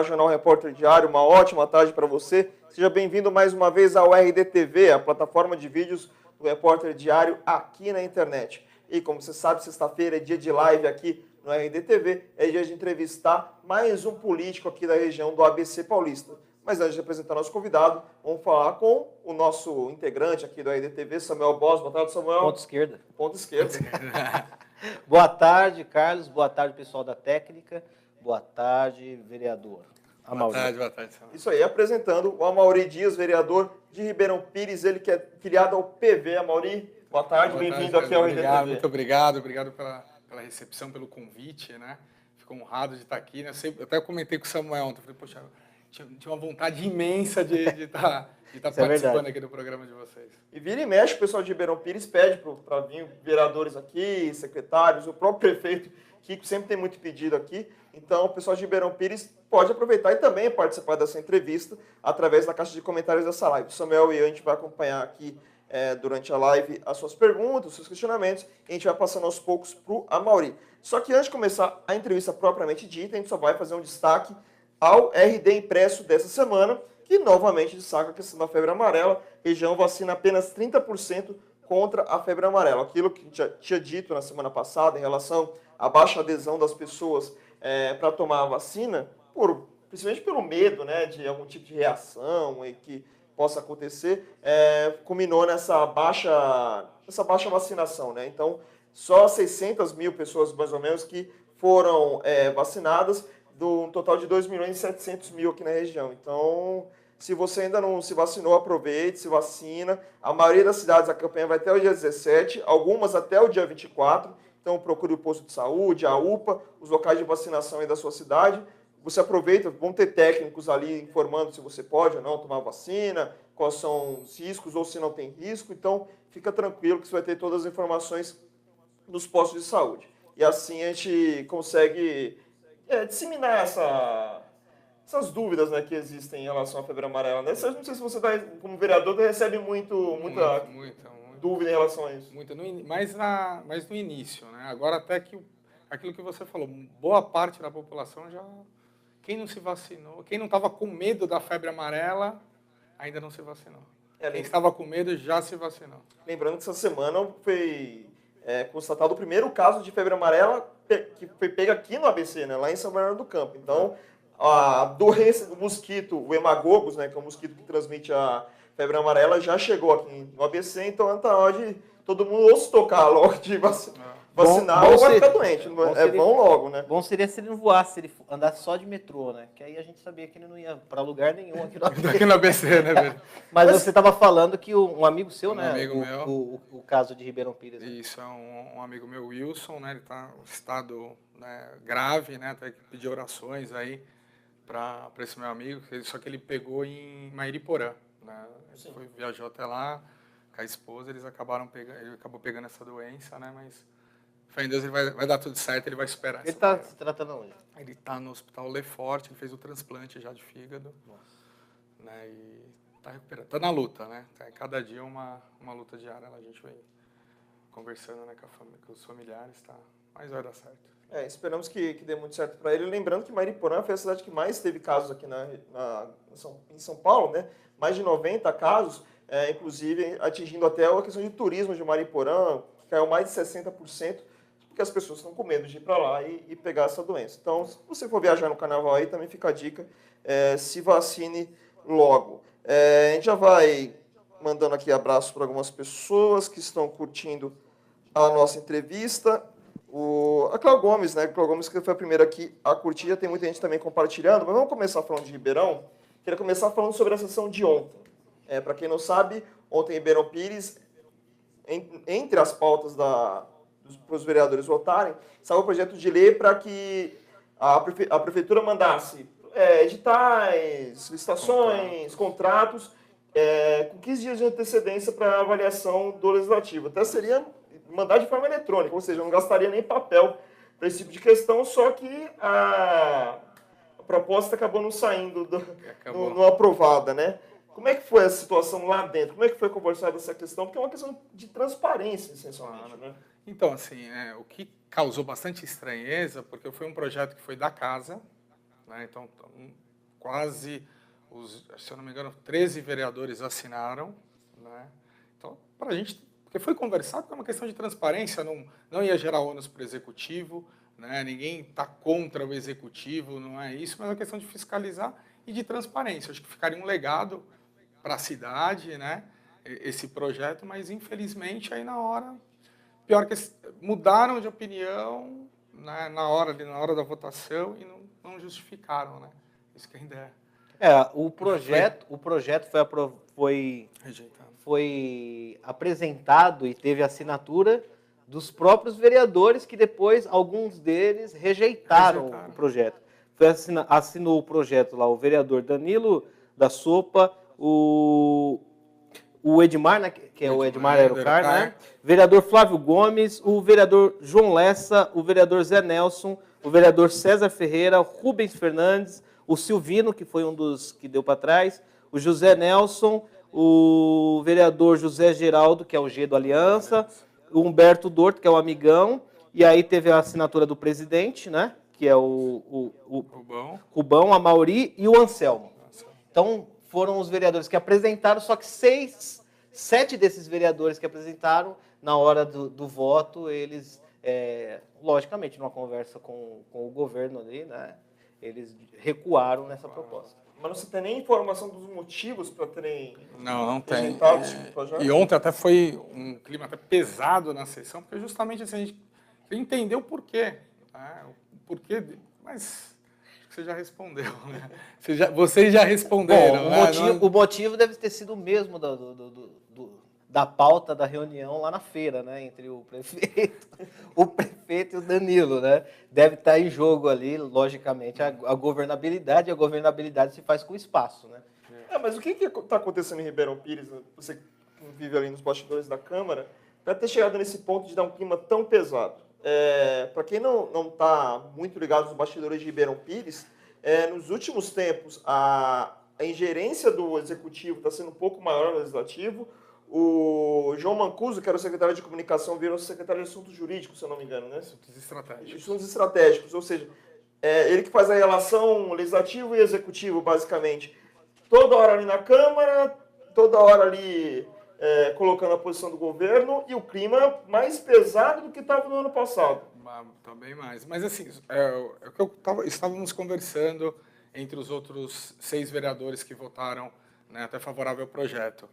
Jornal Repórter Diário. Uma ótima tarde para você. Seja bem-vindo mais uma vez ao RDTV, a plataforma de vídeos do Repórter Diário aqui na internet. E como você sabe, sexta-feira é dia de live aqui no RDTV, é dia de entrevistar mais um político aqui da região do ABC Paulista. Mas antes de apresentar nosso convidado, vamos falar com o nosso integrante aqui do RDTV, Samuel Boss. Boa tarde, Samuel. Ponto esquerda. Ponto esquerda. Boa tarde, Carlos. Boa tarde, pessoal da técnica. Boa tarde, vereador. Boa tarde, Samuel. Isso aí, apresentando o Amaury Dias, vereador de Ribeirão Pires, ele que é filiado ao PV. Amaury, boa tarde, bem-vindo aqui ao RDTV. Muito obrigado pela recepção, pelo convite, né? Fico honrado de estar aqui, né? Eu até comentei com o Samuel ontem, falei, poxa, tinha uma vontade imensa de estar participando aqui do programa de vocês. E vira e mexe, o pessoal de Ribeirão Pires pede para vir vereadores aqui, secretários, o próprio prefeito, que sempre tem muito pedido aqui. Então, o pessoal de Ribeirão Pires pode aproveitar e também participar dessa entrevista através da caixa de comentários dessa live. O Samuel e eu, a gente vai acompanhar aqui durante a live as suas perguntas, os seus questionamentos, e a gente vai passando aos poucos para o Amaury. Só que antes de começar a entrevista propriamente dita, a gente só vai fazer um destaque ao RD Impresso dessa semana, que novamente destaca a questão da febre amarela. A região vacina apenas 30% contra a febre amarela. Aquilo que a gente já tinha dito na semana passada em relação à baixa adesão das pessoas para tomar a vacina, principalmente pelo medo, né, de algum tipo de reação que possa acontecer, culminou nessa baixa vacinação, né? Então, só 600 mil pessoas, mais ou menos, que foram vacinadas, do total de 2.700.000 aqui na região. Então, se você ainda não se vacinou, aproveite, se vacina. A maioria das cidades, a campanha vai até o dia 17, algumas até o dia 24. Então, procure o posto de saúde, a UPA, os locais de vacinação aí da sua cidade. Você aproveita, vão ter técnicos ali informando se você pode ou não tomar vacina, quais são os riscos ou se não tem risco. Então, fica tranquilo que você vai ter todas as informações nos postos de saúde. E assim a gente consegue disseminar essas dúvidas, né, que existem em relação à febre amarela. Né? Não sei se você, como vereador, recebe muita dúvida em relação a isso. Mas no início, né? Agora até que aquilo que você falou, boa parte da população já... Quem não se vacinou, quem não estava com medo da febre amarela, ainda não se vacinou. Quem estava com medo já se vacinou. Lembrando que essa semana foi constatado o primeiro caso de febre amarela que foi pego aqui no ABC, né, lá em São Bernardo do Campo. Então, a doença do mosquito, o hemagogos, né, que é o mosquito que transmite a febre amarela, já chegou aqui no ABC, então é na hora de todo mundo ou se tocar logo de vacinar ou vai ficar doente. Bom logo, né? Bom seria se ele não voasse, se ele andasse só de metrô, né? Que aí a gente sabia que ele não ia para lugar nenhum aqui no ABC. Aqui no ABC, né, velho? Mas você estava falando que um amigo seu, né? Amigo meu. O caso de Ribeirão Pires. Né? Isso, é um amigo meu, Wilson, né? Ele está em estado grave, né? Até que pediu orações aí para esse meu amigo, só que ele pegou em Mairiporã, né? Ele viajou até lá com a esposa, ele acabou pegando essa doença, né? Mas fé em Deus, ele vai dar tudo certo, ele vai superar. Ele está se tratando onde? Ele está no Hospital Lefort, ele fez o transplante já de fígado. Nossa. Né? E está recuperando. Está na luta, né? Cada dia uma luta diária, a gente vem conversando, né, com os familiares, tá? Mas vai dar certo. Esperamos que dê muito certo para ele. Lembrando que Mairiporã foi a cidade que mais teve casos aqui em São Paulo, né? Mais de 90 casos, inclusive atingindo até a questão de turismo de Mairiporã, que caiu mais de 60%, porque as pessoas estão com medo de ir para lá e pegar essa doença. Então, se você for viajar no carnaval aí, também fica a dica, se vacine logo. A gente já vai mandando aqui abraços para algumas pessoas que estão curtindo a nossa entrevista. A Cláudia Gomes, né? Cláudia Gomes que foi a primeira aqui a curtir, já tem muita gente também compartilhando, mas vamos começar falando de Ribeirão. Queria começar falando sobre a sessão de ontem. Para quem não sabe, ontem em Ribeirão Pires, entre as pautas para os vereadores votarem, saiu o projeto de lei para que a prefeitura mandasse editais, licitações, contratos, com 15 dias de antecedência para avaliação do legislativo. Até seria mandar de forma eletrônica, ou seja, não gastaria nem papel para esse tipo de questão, só que a proposta acabou não saindo, não aprovada, né? Como é que foi a situação lá dentro? Como é que foi conversada essa questão? Porque é uma questão de transparência, essencialmente, né? Então, assim, o que causou bastante estranheza, porque foi um projeto que foi da casa, né? Então, quase, se eu não me engano, 13 vereadores assinaram, né? Então, para a gente, porque foi conversado, porque é uma questão de transparência, não ia gerar ônus para o executivo, né? Ninguém está contra o executivo, não é isso, mas é uma questão de fiscalizar e de transparência. Acho que ficaria um legado para a cidade, né? Esse projeto, mas infelizmente aí na hora, pior que mudaram de opinião, né, na hora da votação e não justificaram, né? Isso que ainda O projeto foi rejeitado. foi apresentado e teve assinatura dos próprios vereadores, que depois, alguns deles, rejeitaram o projeto. Assinou o projeto lá o vereador Danilo da Sopa, o Edmar, né, que é o Edmar Aerocar, né? Vereador Flávio Gomes, o vereador João Lessa, o vereador Zé Nelson, o vereador César Ferreira, Rubens Fernandes, o Silvino, que foi um dos que deu para trás, o José Nelson, o vereador José Geraldo, que é o G do Aliança, o Humberto Dorto, que é o amigão, e aí teve a assinatura do presidente, né, que é o Rubão, a Mauri e o Anselmo. Então, foram os vereadores que apresentaram, só que 7 desses vereadores que apresentaram, na hora do voto, eles, logicamente, numa conversa com o governo ali, né, eles recuaram nessa proposta. Mas não se tem nem informação dos motivos para terem não tem. rejeitado esse tipo de projeto? E ontem até foi um clima até pesado na sessão, porque justamente assim, a gente entendeu o porquê. Né? O porquê, mas acho que você já respondeu. Né? Vocês já responderam. Bom, o motivo deve ter sido o mesmo da pauta da reunião lá na feira, né, entre o prefeito e o Danilo, né? Deve estar em jogo ali, logicamente, a governabilidade, e a governabilidade se faz com espaço, né? Mas o que está acontecendo em Ribeirão Pires, você que vive ali nos bastidores da Câmara, para ter chegado nesse ponto de dar um clima tão pesado? Para quem não está muito ligado nos bastidores de Ribeirão Pires, nos últimos tempos, a ingerência do Executivo está sendo um pouco maior no Legislativo. O João Mancuso, que era o secretário de comunicação, virou secretário de assuntos jurídicos, se eu não me engano, né? Assuntos estratégicos. Assuntos estratégicos, ou seja, ele que faz a relação legislativo e executivo, basicamente. Toda hora ali na Câmara, toda hora ali colocando a posição do governo, e o clima mais pesado do que estava no ano passado. Também mais. Mas assim, o que estávamos conversando entre os outros 6 vereadores que votaram, né, até favorável ao projeto.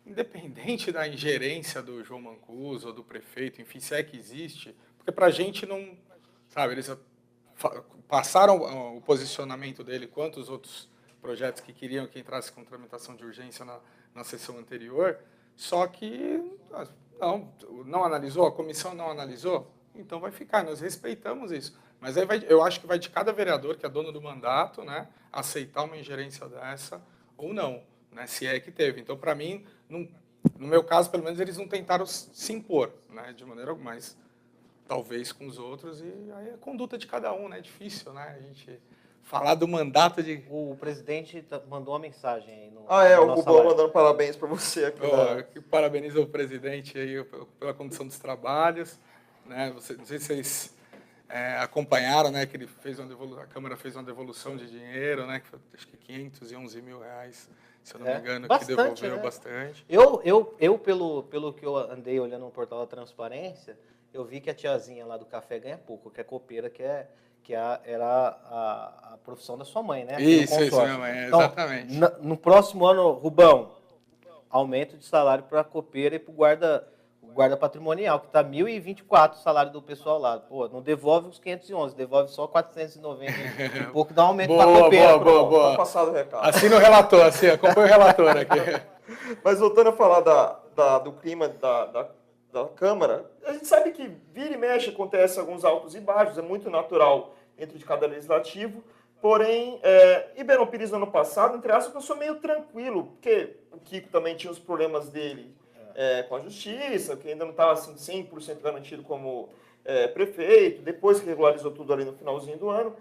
Independente da ingerência do João Mancuso ou do prefeito, enfim, se é que existe, porque para a gente não, sabe, eles passaram o posicionamento dele quanto os outros projetos que queriam que entrasse com tramitação de urgência na sessão anterior, só que não analisou, a comissão não analisou, então vai ficar, nós respeitamos isso. Mas aí eu acho que vai de cada vereador, que é dono do mandato, né, aceitar uma ingerência dessa ou não. Né, se é que teve. Então, para mim, no meu caso, pelo menos, eles não tentaram se impor, né, de maneira alguma, mas talvez com os outros, e aí a conduta de cada um, né, é difícil, né, a gente falar do mandato de... O presidente mandou uma mensagem aí no o Rubão mandando parabéns para você aqui. Que parabeniza o presidente aí pela condução dos trabalhos, né, não sei se vocês acompanharam, né, que ele fez a Câmara fez uma devolução de dinheiro, né, que foi, acho que 511 mil reais, se eu não me engano, bastante, que devolveu, né? bastante. Eu pelo que eu andei olhando no portal da Transparência, eu vi que a tiazinha lá do café ganha pouco, que é copeira, era a profissão da sua mãe, né? Isso, minha mãe, então, exatamente. No próximo ano, Rubão, aumento de salário para a copeira e para o guarda patrimonial, que está 1.024 o salário do pessoal lá. Pô, não devolve os 511, devolve só 490 e pouco, dá um aumento para a copeira. Boa. Tá passado o recado. Assina o relator, acompanha o relator aqui. Mas voltando a falar do clima da Câmara, a gente sabe que vira e mexe acontece alguns altos e baixos, é muito natural dentro de cada legislativo, porém, Ribeirão Pires no ano passado, entre aspas, passou meio tranquilo, porque o Kiko também tinha os problemas dele com a justiça, que ainda não estava assim, 100% garantido como prefeito, depois que regularizou tudo ali no finalzinho do ano.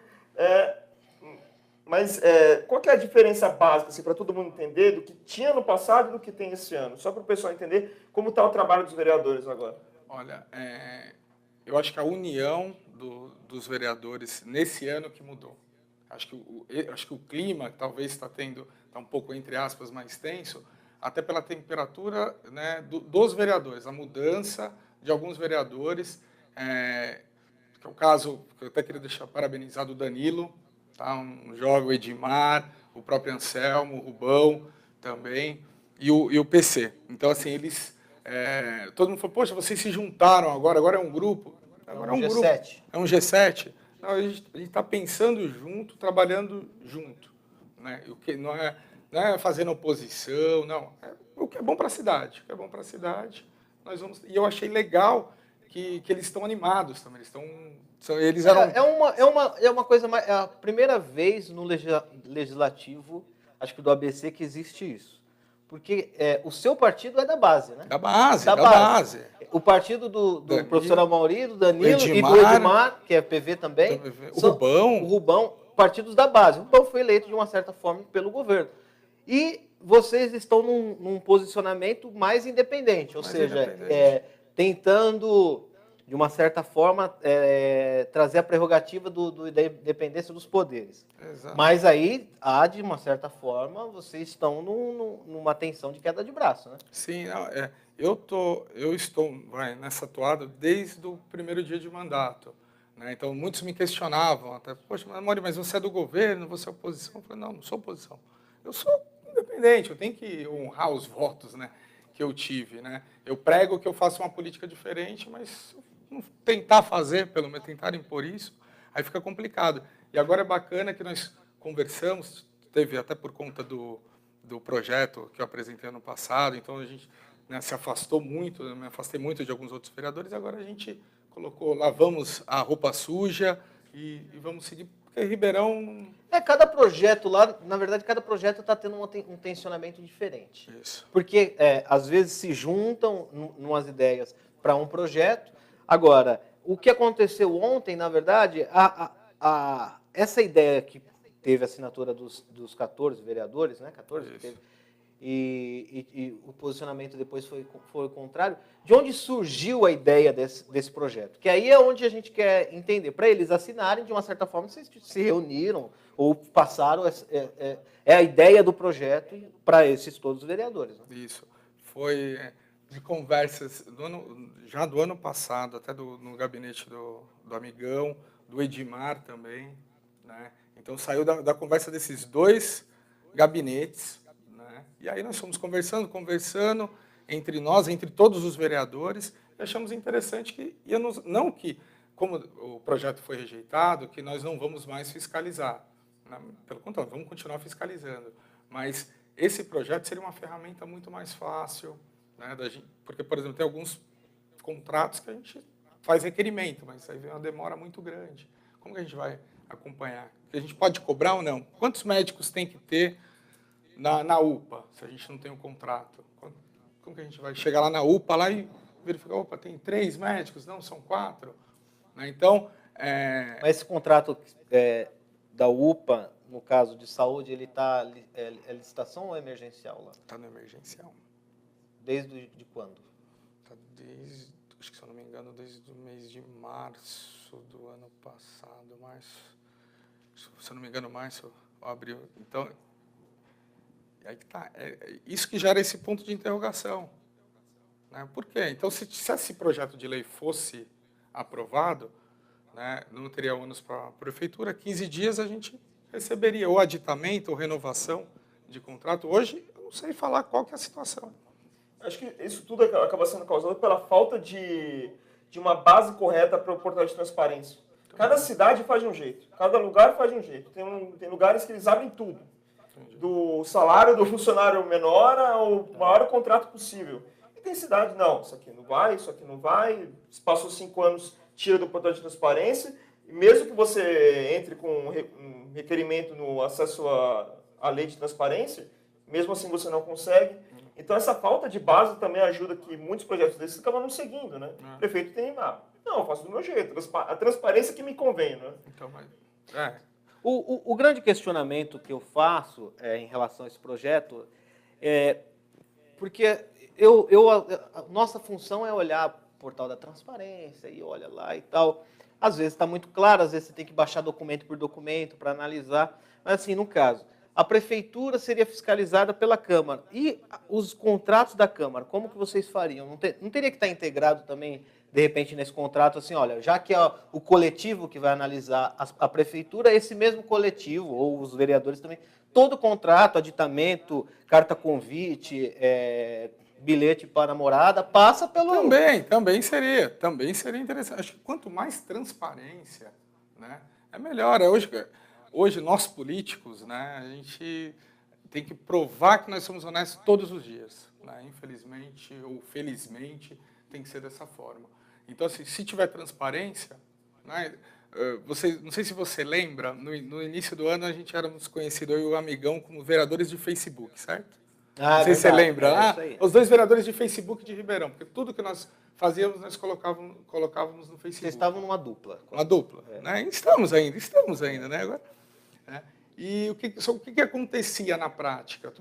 Mas qual que é a diferença básica, assim, para todo mundo entender, do que tinha no passado e do que tem esse ano? Só para o pessoal entender como está o trabalho dos vereadores agora. Olha, eu acho que a união dos vereadores nesse ano que mudou. acho que o clima talvez está um pouco, entre aspas, mais tenso, até pela temperatura, né, dos vereadores, a mudança de alguns vereadores, que é o caso que eu até queria deixar parabenizado o Danilo, tá, um jovem, o Edmar, o próprio Anselmo, o Rubão também, e o PC. Então, assim, eles... todo mundo falou, poxa, vocês se juntaram agora é um grupo. Agora é um G7. grupo. É um G7. Não, a gente está pensando junto, trabalhando junto. Né? O que não é fazendo oposição, não. É o que é bom para a cidade. O que é bom para a cidade, nós vamos... E eu achei legal que eles estão animados também. Eles eram... É uma coisa mais... É a primeira vez no legislativo, acho que do ABC, que existe isso. Porque o seu partido é da base, né? Da base. O partido do professor Amauri, do Danilo Edmar, e do Edmar, que é PV também. O Rubão, partidos da base. O Rubão foi eleito de uma certa forma pelo governo. E vocês estão num posicionamento mais independente, ou seja, tentando, de uma certa forma, trazer a prerrogativa da independência dos poderes. Exato. Mas aí, de uma certa forma, vocês estão numa tensão de queda de braço, né? Sim, eu estou nessa toada desde o primeiro dia de mandato. Né? Então, muitos me questionavam, até, poxa, mas você é do governo, você é oposição? Eu falei, não sou oposição. Eu sou independente, eu tenho que honrar os votos, né, que eu tive. Né? Eu prego que eu faço uma política diferente, mas não tentar fazer, pelo menos tentar impor isso, aí fica complicado. E agora é bacana que nós conversamos, teve até por conta do projeto que eu apresentei ano passado, então a gente, né, se afastou muito, me afastei muito de alguns outros vereadores, agora a gente colocou, lavamos a roupa suja e vamos seguir, porque Ribeirão... Cada projeto lá, na verdade, cada projeto está tendo um tensionamento diferente. Isso. Porque, às vezes, se juntam numas ideias para um projeto. Agora, o que aconteceu ontem, na verdade, essa ideia que teve a assinatura dos 14 vereadores, né? 14 que teve, e o posicionamento depois foi o contrário. De onde surgiu a ideia desse projeto? Que aí é onde a gente quer entender. Para eles assinarem, de uma certa forma, vocês se reuniram ou passaram... É a ideia do projeto para esses todos os vereadores. Né? Isso. Foi de conversas já do ano passado, até no gabinete do Amigão, do Edmar também. Né? Então, saiu da conversa desses dois gabinetes. Né? E aí nós fomos conversando entre nós, entre todos os vereadores, e achamos interessante que, não que, como o projeto foi rejeitado, que nós não vamos mais fiscalizar. Né? Pelo contrário, vamos continuar fiscalizando. Mas esse projeto seria uma ferramenta muito mais fácil, né, porque, por exemplo, tem alguns contratos que a gente faz requerimento, mas aí vem uma demora muito grande. Como que a gente vai acompanhar? A gente pode cobrar ou não? Quantos médicos tem que ter na UPA, se a gente não tem um contrato? Como que a gente vai chegar lá na UPA lá e verificar, opa, tem 3 médicos? Não, são 4. Né? Então... Mas esse contrato da UPA, no caso de saúde, ele está licitação ou emergencial lá? Está no emergencial. Desde de quando? Está acho que se eu não me engano, desde o mês de março do ano passado, se eu não me engano, março, abril. Então, aí que tá. Isso que gera esse ponto de interrogação. Né? Por quê? Então, se esse projeto de lei fosse aprovado, né, não teria ônus para a prefeitura, 15 dias a gente receberia ou aditamento ou renovação de contrato. Hoje, eu não sei falar qual que é a situação. Acho que isso tudo acaba sendo causado pela falta de uma base correta para o portal de transparência. Cada cidade faz de um jeito, cada lugar faz de um jeito. Tem lugares que eles abrem tudo, do salário do funcionário menor ao maior contrato possível. E tem cidade, não, isso aqui não vai, passou 5 anos, tira do portal de transparência, e mesmo que você entre com um requerimento no acesso à lei de transparência, mesmo assim você não consegue. Então, essa falta de base também ajuda que muitos projetos desses acabam não seguindo, né? O prefeito tem, não, eu faço do meu jeito, a transparência que me convém, né? Então, O grande questionamento que eu faço em relação a esse projeto porque a nossa função é olhar o portal da transparência e olha lá e tal. Às vezes está muito claro, às vezes você tem que baixar documento por documento para analisar. Mas assim, no caso, a prefeitura seria fiscalizada pela Câmara. E os contratos da Câmara, como que vocês fariam? Não teria que estar integrado também, de repente, nesse contrato, assim, olha, já que é o coletivo que vai analisar a prefeitura, esse mesmo coletivo, ou os vereadores também, todo contrato, aditamento, carta convite, bilhete para a morada, passa pelo... Também seria interessante. Acho que quanto mais transparência, né, é melhor. Hoje nós políticos, né, a gente tem que provar que nós somos honestos todos os dias. Né? Infelizmente ou felizmente, tem que ser dessa forma. Então, assim, se tiver transparência, né, não sei se você lembra, no início do ano a gente éramos conhecidos, eu e o Amigão, como vereadores de Facebook, certo? Não sei se você lembra. Os 2 vereadores de Facebook de Ribeirão, porque tudo que nós fazíamos, nós colocávamos no Facebook. Vocês estavam numa dupla. Uma dupla. Né? Estamos ainda, né? Agora, né? E o que acontecia na prática?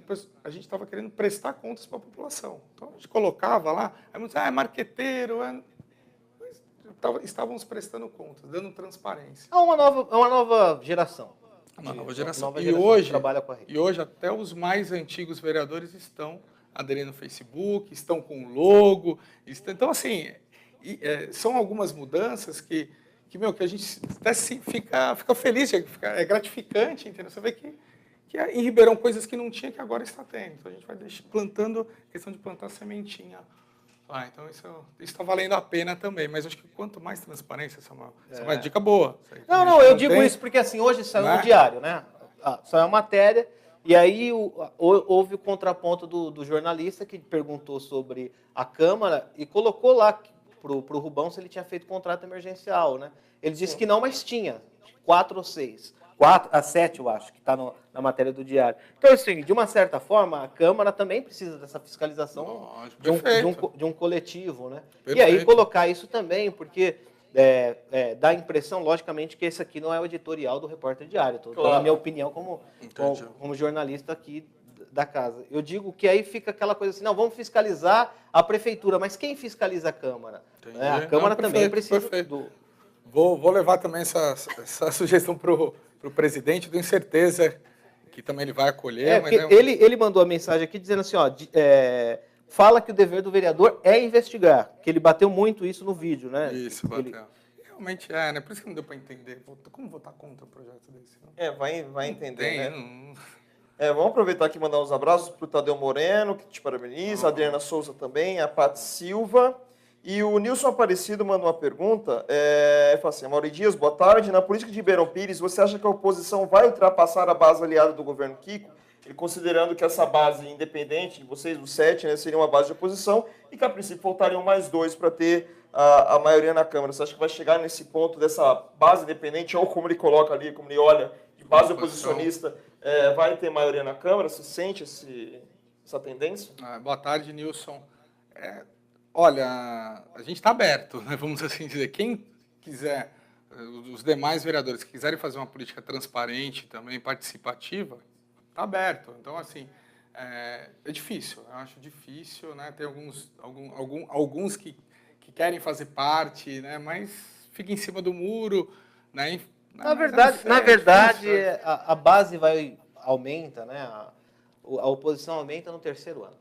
A gente estava querendo prestar contas para a população. Então, a gente colocava lá, é marqueteiro, estávamos prestando contas, dando transparência. É uma nova geração. Uma nova geração. Trabalha com a rede. E hoje até os mais antigos vereadores estão aderindo no Facebook, estão com logo. Então, assim, são algumas mudanças que a gente até fica feliz, é gratificante, entendeu? Você vê que em Ribeirão coisas que não tinha, que agora está tendo. Então, a gente vai plantando, questão de plantar sementinha. Então isso está valendo a pena também, mas acho que quanto mais transparência, Samuel, essa é uma dica boa. Não, eu digo isso porque assim, hoje saiu no diário, né? Saiu a matéria, e aí houve o contraponto do jornalista que perguntou sobre a Câmara e colocou lá pro Rubão se ele tinha feito contrato emergencial, né? Ele disse que não, mas tinha, 4 ou 6. 7, eu acho, que está na matéria do diário. Então, assim, de uma certa forma, a Câmara também precisa dessa fiscalização de um coletivo, né? Perfeito. E aí colocar isso também, porque dá a impressão, logicamente, que esse aqui não é o editorial do Repórter Diário. Estou dando a minha opinião como jornalista aqui da casa. Eu digo que aí fica aquela coisa assim, não, vamos fiscalizar a prefeitura, mas quem fiscaliza a Câmara? A Câmara também precisa do... Vou levar também essa sugestão para o presidente, tenho certeza que também ele vai acolher. Mas ele mandou a mensagem aqui dizendo assim, fala que o dever do vereador é investigar, que ele bateu muito isso no vídeo, né? Isso, bateu. Realmente né? Por isso que não deu para entender. Como votar contra um projeto desse? Não? Vai entender, né? Vamos aproveitar aqui e mandar uns abraços para o Tadeu Moreno, que te parabeniza, a Adriana Souza também, a Paty Silva. E o Nilson Aparecido manda uma pergunta, fala assim, Mauri Dias, boa tarde. Na política de Ribeirão Pires, você acha que a oposição vai ultrapassar a base aliada do governo Kiko? Ele considerando que essa base independente, vocês, os 7, né, seria uma base de oposição e que a princípio faltariam mais 2 para ter a maioria na Câmara. Você acha que vai chegar nesse ponto dessa base independente, ou como ele coloca ali, como ele olha, de base oposicionista, vai ter maioria na Câmara? Você sente essa tendência? Boa tarde, Nilson. Olha, a gente está aberto, né? Vamos assim dizer. Quem quiser, os demais vereadores que quiserem fazer uma política transparente, também participativa, está aberto. Então, assim, é difícil. Eu acho difícil, né? Tem alguns que querem fazer parte, né? Mas fica em cima do muro, né? Na verdade, a base aumenta, né? A oposição aumenta no 3º ano.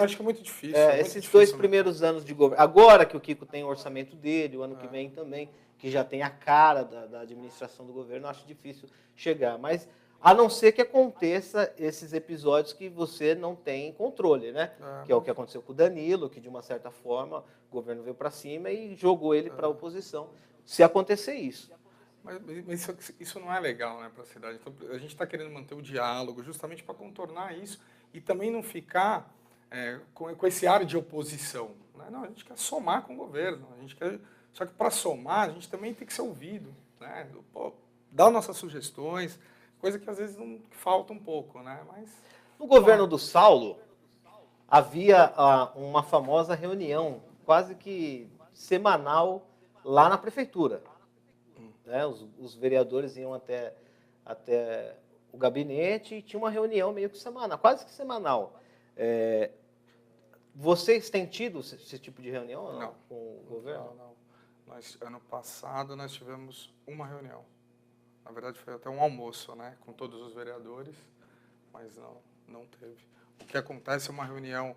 Acho que é muito difícil. Esses 2 primeiros anos de governo. Agora que o Kiko tem o orçamento dele, o ano que vem também, que já tem a cara da administração do governo, acho difícil chegar. Mas, a não ser que aconteça esses episódios que você não tem controle, né? Que é o que aconteceu com o Danilo, que de uma certa forma o governo veio para cima e jogou ele para a oposição. Se acontecer isso. Mas isso não é legal, né, para a cidade. Então, a gente está querendo manter o diálogo justamente para contornar isso e também não ficar com esse ar de oposição. Né? Não, a gente quer somar com o governo. Só que para somar, a gente também tem que ser ouvido. Né? Dar nossas sugestões, coisa que às vezes falta um pouco. Né? Mas, no governo do Saulo, havia uma famosa reunião, quase que semanal, lá na prefeitura. Né? Os vereadores iam até o gabinete e tinha uma reunião meio que semanal, quase que semanal. Vocês têm tido esse tipo de reunião não, com o governo? Ano passado nós tivemos uma reunião. Na verdade foi até um almoço, né, com todos os vereadores, mas não teve. O que acontece é uma reunião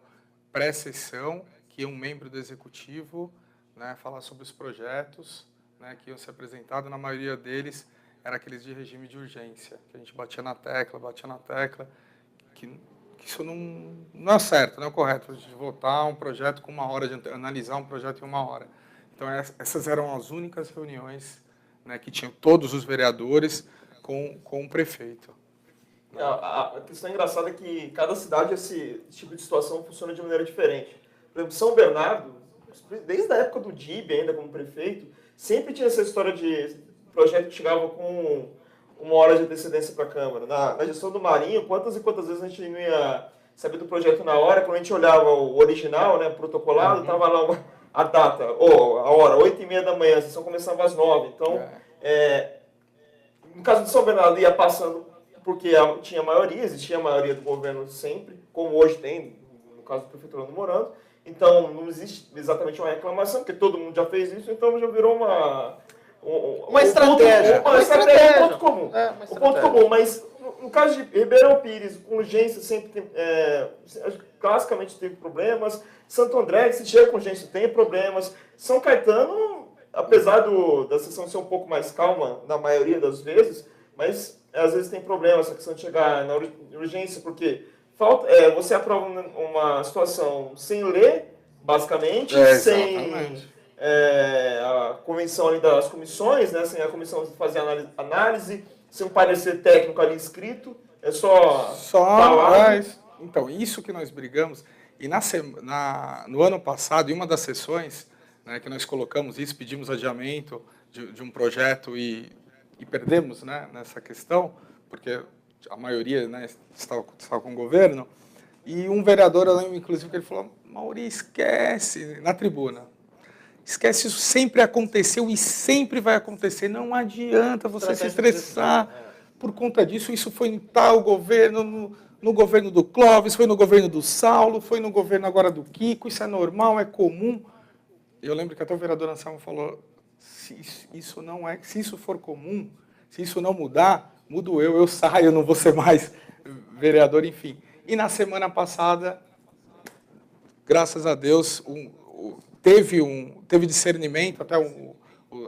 pré-sessão, que um membro do executivo, né, falar sobre os projetos, né, que iam ser apresentados. Na maioria deles era aqueles de regime de urgência, que a gente batia na tecla, que isso não é certo, não é correto a gente votar um projeto com 1 hora, analisar um projeto em 1 hora. Então, essas eram as únicas reuniões, né, que tinham todos os vereadores com o prefeito. A questão engraçada é que cada cidade, esse tipo de situação funciona de maneira diferente. Por exemplo, São Bernardo, desde a época do DIB, ainda como prefeito, sempre tinha essa história de projeto que chegava com 1 hora de antecedência para a Câmara. Na gestão do Marinho, quantas e quantas vezes a gente não ia saber do projeto na hora, quando a gente olhava o original, né, protocolado, estava lá a data, a hora, 8h30 da manhã, a sessão começava às 9h. Então, no caso de São Bernardo, ia passando, porque tinha maioria, existia a maioria do governo sempre, como hoje tem, no caso do prefeito Orlando Morando. Então, não existe exatamente uma reclamação, porque todo mundo já fez isso, então já virou uma estratégia. Um ponto comum. Um ponto comum, mas no caso de Ribeirão Pires, com urgência sempre tem, classicamente teve problemas. Santo André, se chega com urgência, tem problemas. São Caetano, apesar da sessão ser um pouco mais calma na maioria das vezes, mas às vezes tem problema essa questão de chegar na urgência, porque você aprova uma situação sem ler, basicamente, sem a convenção ali das comissões, né, sem a comissão fazer análise, sem um parecer técnico ali escrito, é só falar. Então, isso que nós brigamos, e no ano passado, em uma das sessões, né, que nós colocamos isso, pedimos adiamento de um projeto e perdemos, né, nessa questão, porque a maioria, né, estava com o governo, e um vereador, eu lembro, inclusive, que ele falou: Mauri, esquece, na tribuna, esquece, isso sempre aconteceu e sempre vai acontecer, não adianta você se estressar por conta disso, isso foi em tal governo, no governo do Clóvis, foi no governo do Saulo, foi no governo agora do Kiko, isso é normal, é comum. Eu lembro que até o vereador Anselmo falou: se isso for comum, se isso não mudar, mudo eu saio, eu não vou ser mais vereador, enfim. E na semana passada, graças a Deus, teve discernimento, até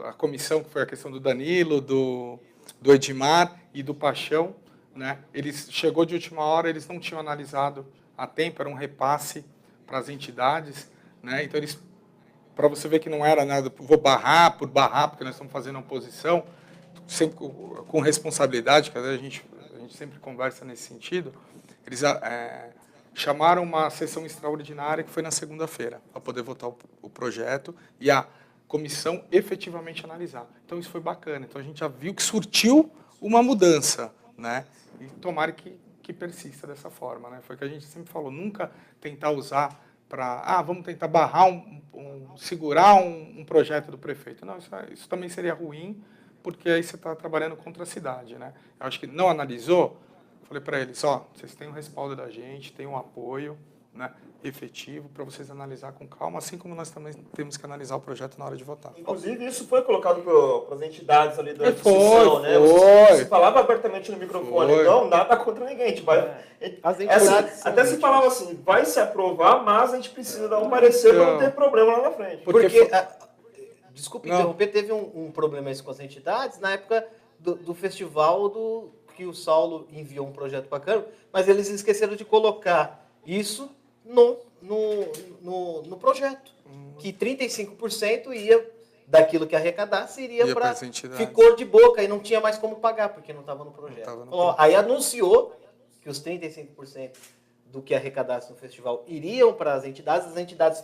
a comissão, que foi a questão do Danilo, do Edmar e do Paixão, né? Eles chegou de última hora, eles não tinham analisado a tempo, era um repasse para as entidades, né? Então para você ver que não era nada, vou barrar, porque nós estamos fazendo oposição, sempre com responsabilidade, que a gente sempre conversa nesse sentido. Eles chamaram uma sessão extraordinária que foi na segunda-feira, para poder votar o projeto e a comissão efetivamente analisar. Então isso foi bacana. Então a gente já viu que surtiu uma mudança, né? E tomara que persista dessa forma, né? Foi o que a gente sempre falou, nunca tentar usar para, vamos tentar barrar, segurar um projeto do prefeito. Não, isso também seria ruim, porque aí você está trabalhando contra a cidade, né? Eu acho que não analisou. Falei para eles: vocês têm o respaldo da gente, têm um apoio, né, efetivo, para vocês analisar com calma, assim como nós também temos que analisar o projeto na hora de votar. Inclusive, isso foi colocado para as entidades ali da discussão, né? Você falava abertamente no microfone, então nada contra ninguém. A gente vai, as entidades até se falava assim, vai se aprovar, mas a gente precisa dar um parecer para não ter problema lá na frente. Porque desculpe interromper, teve um problema com as entidades na época do festival que o Saulo enviou um projeto para a Câmara, mas eles esqueceram de colocar isso no projeto, que 35% ia daquilo que arrecadasse iria para... Ficou de boca e não tinha mais como pagar, porque não estava no projeto. Aí anunciou que os 35% do que arrecadasse no festival iriam para as entidades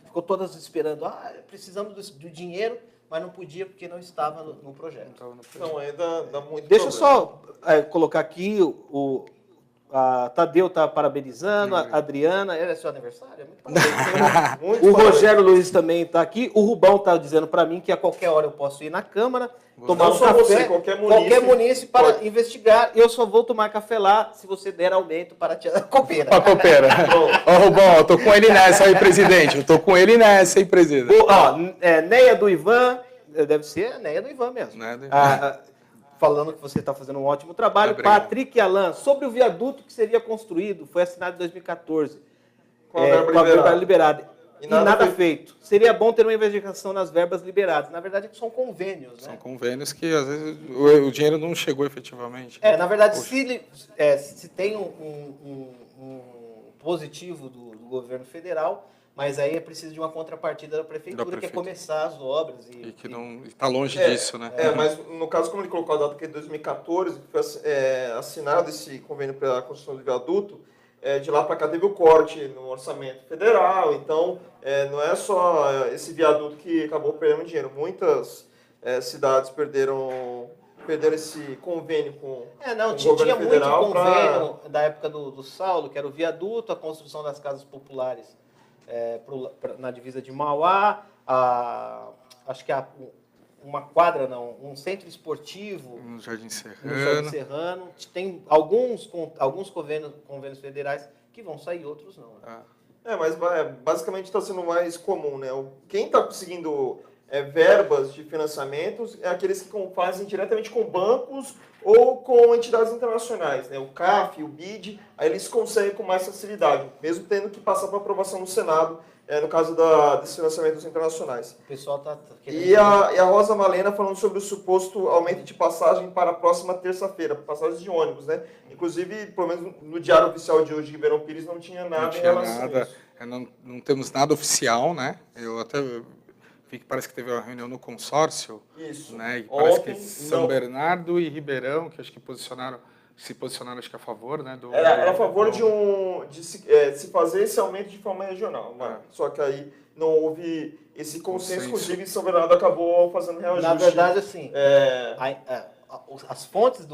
ficou todas esperando, precisamos do dinheiro, mas não podia porque não estava no projeto. Então ainda dá muito Deixa eu só colocar aqui A Tadeu está parabenizando, a Adriana, é seu aniversário? É muito parabéns. Muito O parabéns. Rogério Luiz também está aqui. O Rubão está dizendo para mim que a qualquer hora eu posso ir na Câmara, tomar Não um só café. você, qualquer munícipe para pode. investigar. Eu só vou tomar café lá se você der aumento para a copeira. Pra copeira. Ó, Rubão, eu tô com ele nessa aí, presidente. Eu tô com ele nessa, hein, presidente. Neia do Ivan, deve ser a Neia do Ivan mesmo. Neia do Ivan. Falando que você está fazendo um ótimo trabalho. Obrigado. Patrick Alan, sobre o viaduto que seria construído, foi assinado em 2014. Com a verba liberada. E E nada nada feito. Seria bom ter uma investigação nas verbas liberadas. Na verdade, são convênios, São né? convênios que, às vezes, o dinheiro não chegou efetivamente. Na verdade, se tem um positivo do governo federal, mas aí é preciso de uma contrapartida da prefeitura, que é começar as obras. E que não está longe disso, né? Mas no caso, como ele colocou a data que é 2014, que foi assinado esse convênio para a construção do viaduto, de lá para cá teve o corte no orçamento federal, então não é só esse viaduto que acabou perdendo dinheiro. Muitas cidades perderam esse convênio com o governo tinha federal. muito convênio da época do Saulo, que era o viaduto, a construção das casas populares na divisa de Mauá, acho que uma quadra, um centro esportivo No Jardim no Serrano. Jardim Serrano. Tem alguns convênios federais que vão sair, outros não. Né? Mas basicamente está sendo mais comum, né? Quem está conseguindo verbas de financiamentos é aqueles que fazem diretamente com bancos ou com entidades internacionais, né? O CAF, o BID, aí eles conseguem com mais facilidade, mesmo tendo que passar para aprovação no Senado, no caso desses financiamentos internacionais. O pessoal está querendo... E a Rosa Malena falando sobre o suposto aumento de passagem para a próxima terça-feira, passagens de ônibus, né? Inclusive, pelo menos no Diário Oficial de hoje de Ribeirão Pires não tinha nada em relação a isso. Não temos nada oficial, né? Eu até vi que parece que teve uma reunião no consórcio. Isso. Né? E parece que São Bernardo e Ribeirão, que acho que se posicionaram acho que a favor, né? Era a favor de se fazer esse aumento de forma regional, só que aí não houve esse consenso, inclusive São Bernardo acabou fazendo reajuste. Na verdade, assim, as fontes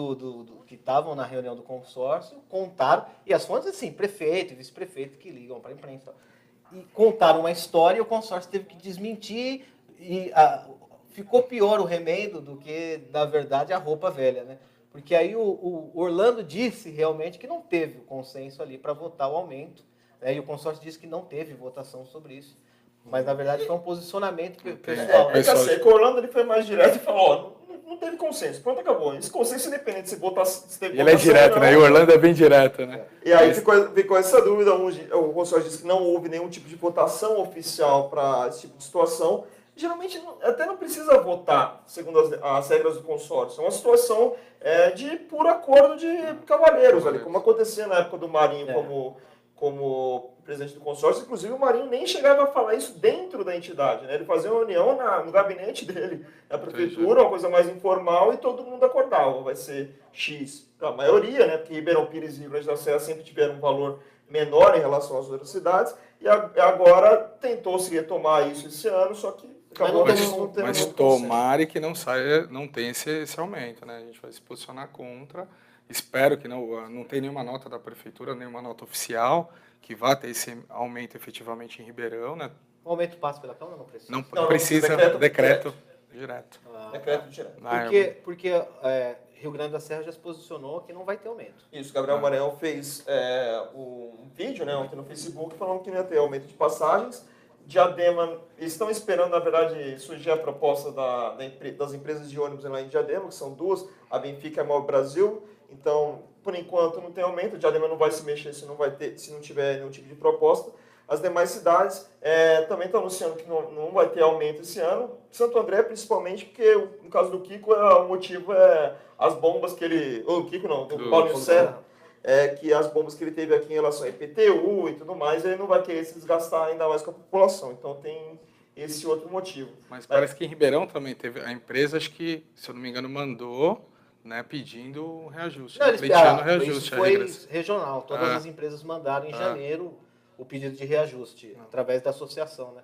que estavam na reunião do consórcio contaram, e as fontes, assim, prefeito e vice-prefeito que ligam para a imprensa, e contaram uma história e o consórcio teve que desmentir, e ficou pior o remendo do que, na verdade, a roupa velha, né? Porque aí o Orlando disse realmente que não teve o consenso ali para votar o aumento, né? E o consórcio disse que não teve votação sobre isso. Mas, na verdade, foi um posicionamento pessoal. O Orlando ele foi mais direto e falou, não teve consenso, pronto, acabou. Esse consenso independente se teve ele é direto, né? E o Orlando é bem direto, né? E aí ficou essa dúvida, o consórcio disse que não houve nenhum tipo de votação oficial para esse tipo de situação. Geralmente até não precisa votar, segundo as regras do consórcio. É uma situação de puro acordo de cavalheiros, ali, como acontecia na época do Marinho como presidente do consórcio. Inclusive, o Marinho nem chegava a falar isso dentro da entidade, né? Ele fazia uma reunião no gabinete dele, na prefeitura, uma coisa mais informal, e todo mundo acordava. Vai ser X. A maioria, né? Porque Ribeirão Pires e Rio Grande da Serra sempre tiveram um valor menor em relação às outras cidades, e agora tentou-se retomar isso esse ano, só que acabou não tendo mas tomara que não tenha esse aumento, né? A gente vai se posicionar contra. Espero que não tenha nenhuma nota da prefeitura, nenhuma nota oficial que vá ter esse aumento efetivamente em Ribeirão, né? O aumento passa pela Câmara ou não precisa? Não precisa, decreto direto. Decreto direto. Porque Rio Grande da Serra já se posicionou que não vai ter aumento. Isso, Gabriel Maranhão fez um vídeo, né, ontem no Facebook falando que não ia ter aumento de passagens. Diadema, eles estão esperando, na verdade, surgir a proposta das empresas de ônibus lá em Diadema, que são duas, a Benfica e a Mobile Brasil. Então, por enquanto, não tem aumento. O Diadema não vai se mexer se não tiver nenhum tipo de proposta. As demais cidades também estão anunciando que não vai ter aumento esse ano. Santo André, principalmente, porque no caso do Kiko, o motivo é as bombas que ele... Ou o Kiko não, do Paulinho Serra. Que as bombas que ele teve aqui em relação a IPTU e tudo mais, ele não vai querer se desgastar ainda mais com a população. Então, tem esse outro motivo. Mas parece que em Ribeirão também teve... A empresa, acho que, se eu não me engano, mandou... Né, pedindo um reajuste, pleiteando reajuste. Isso foi regional, todas as empresas mandaram em janeiro o pedido de reajuste, através da associação. Né?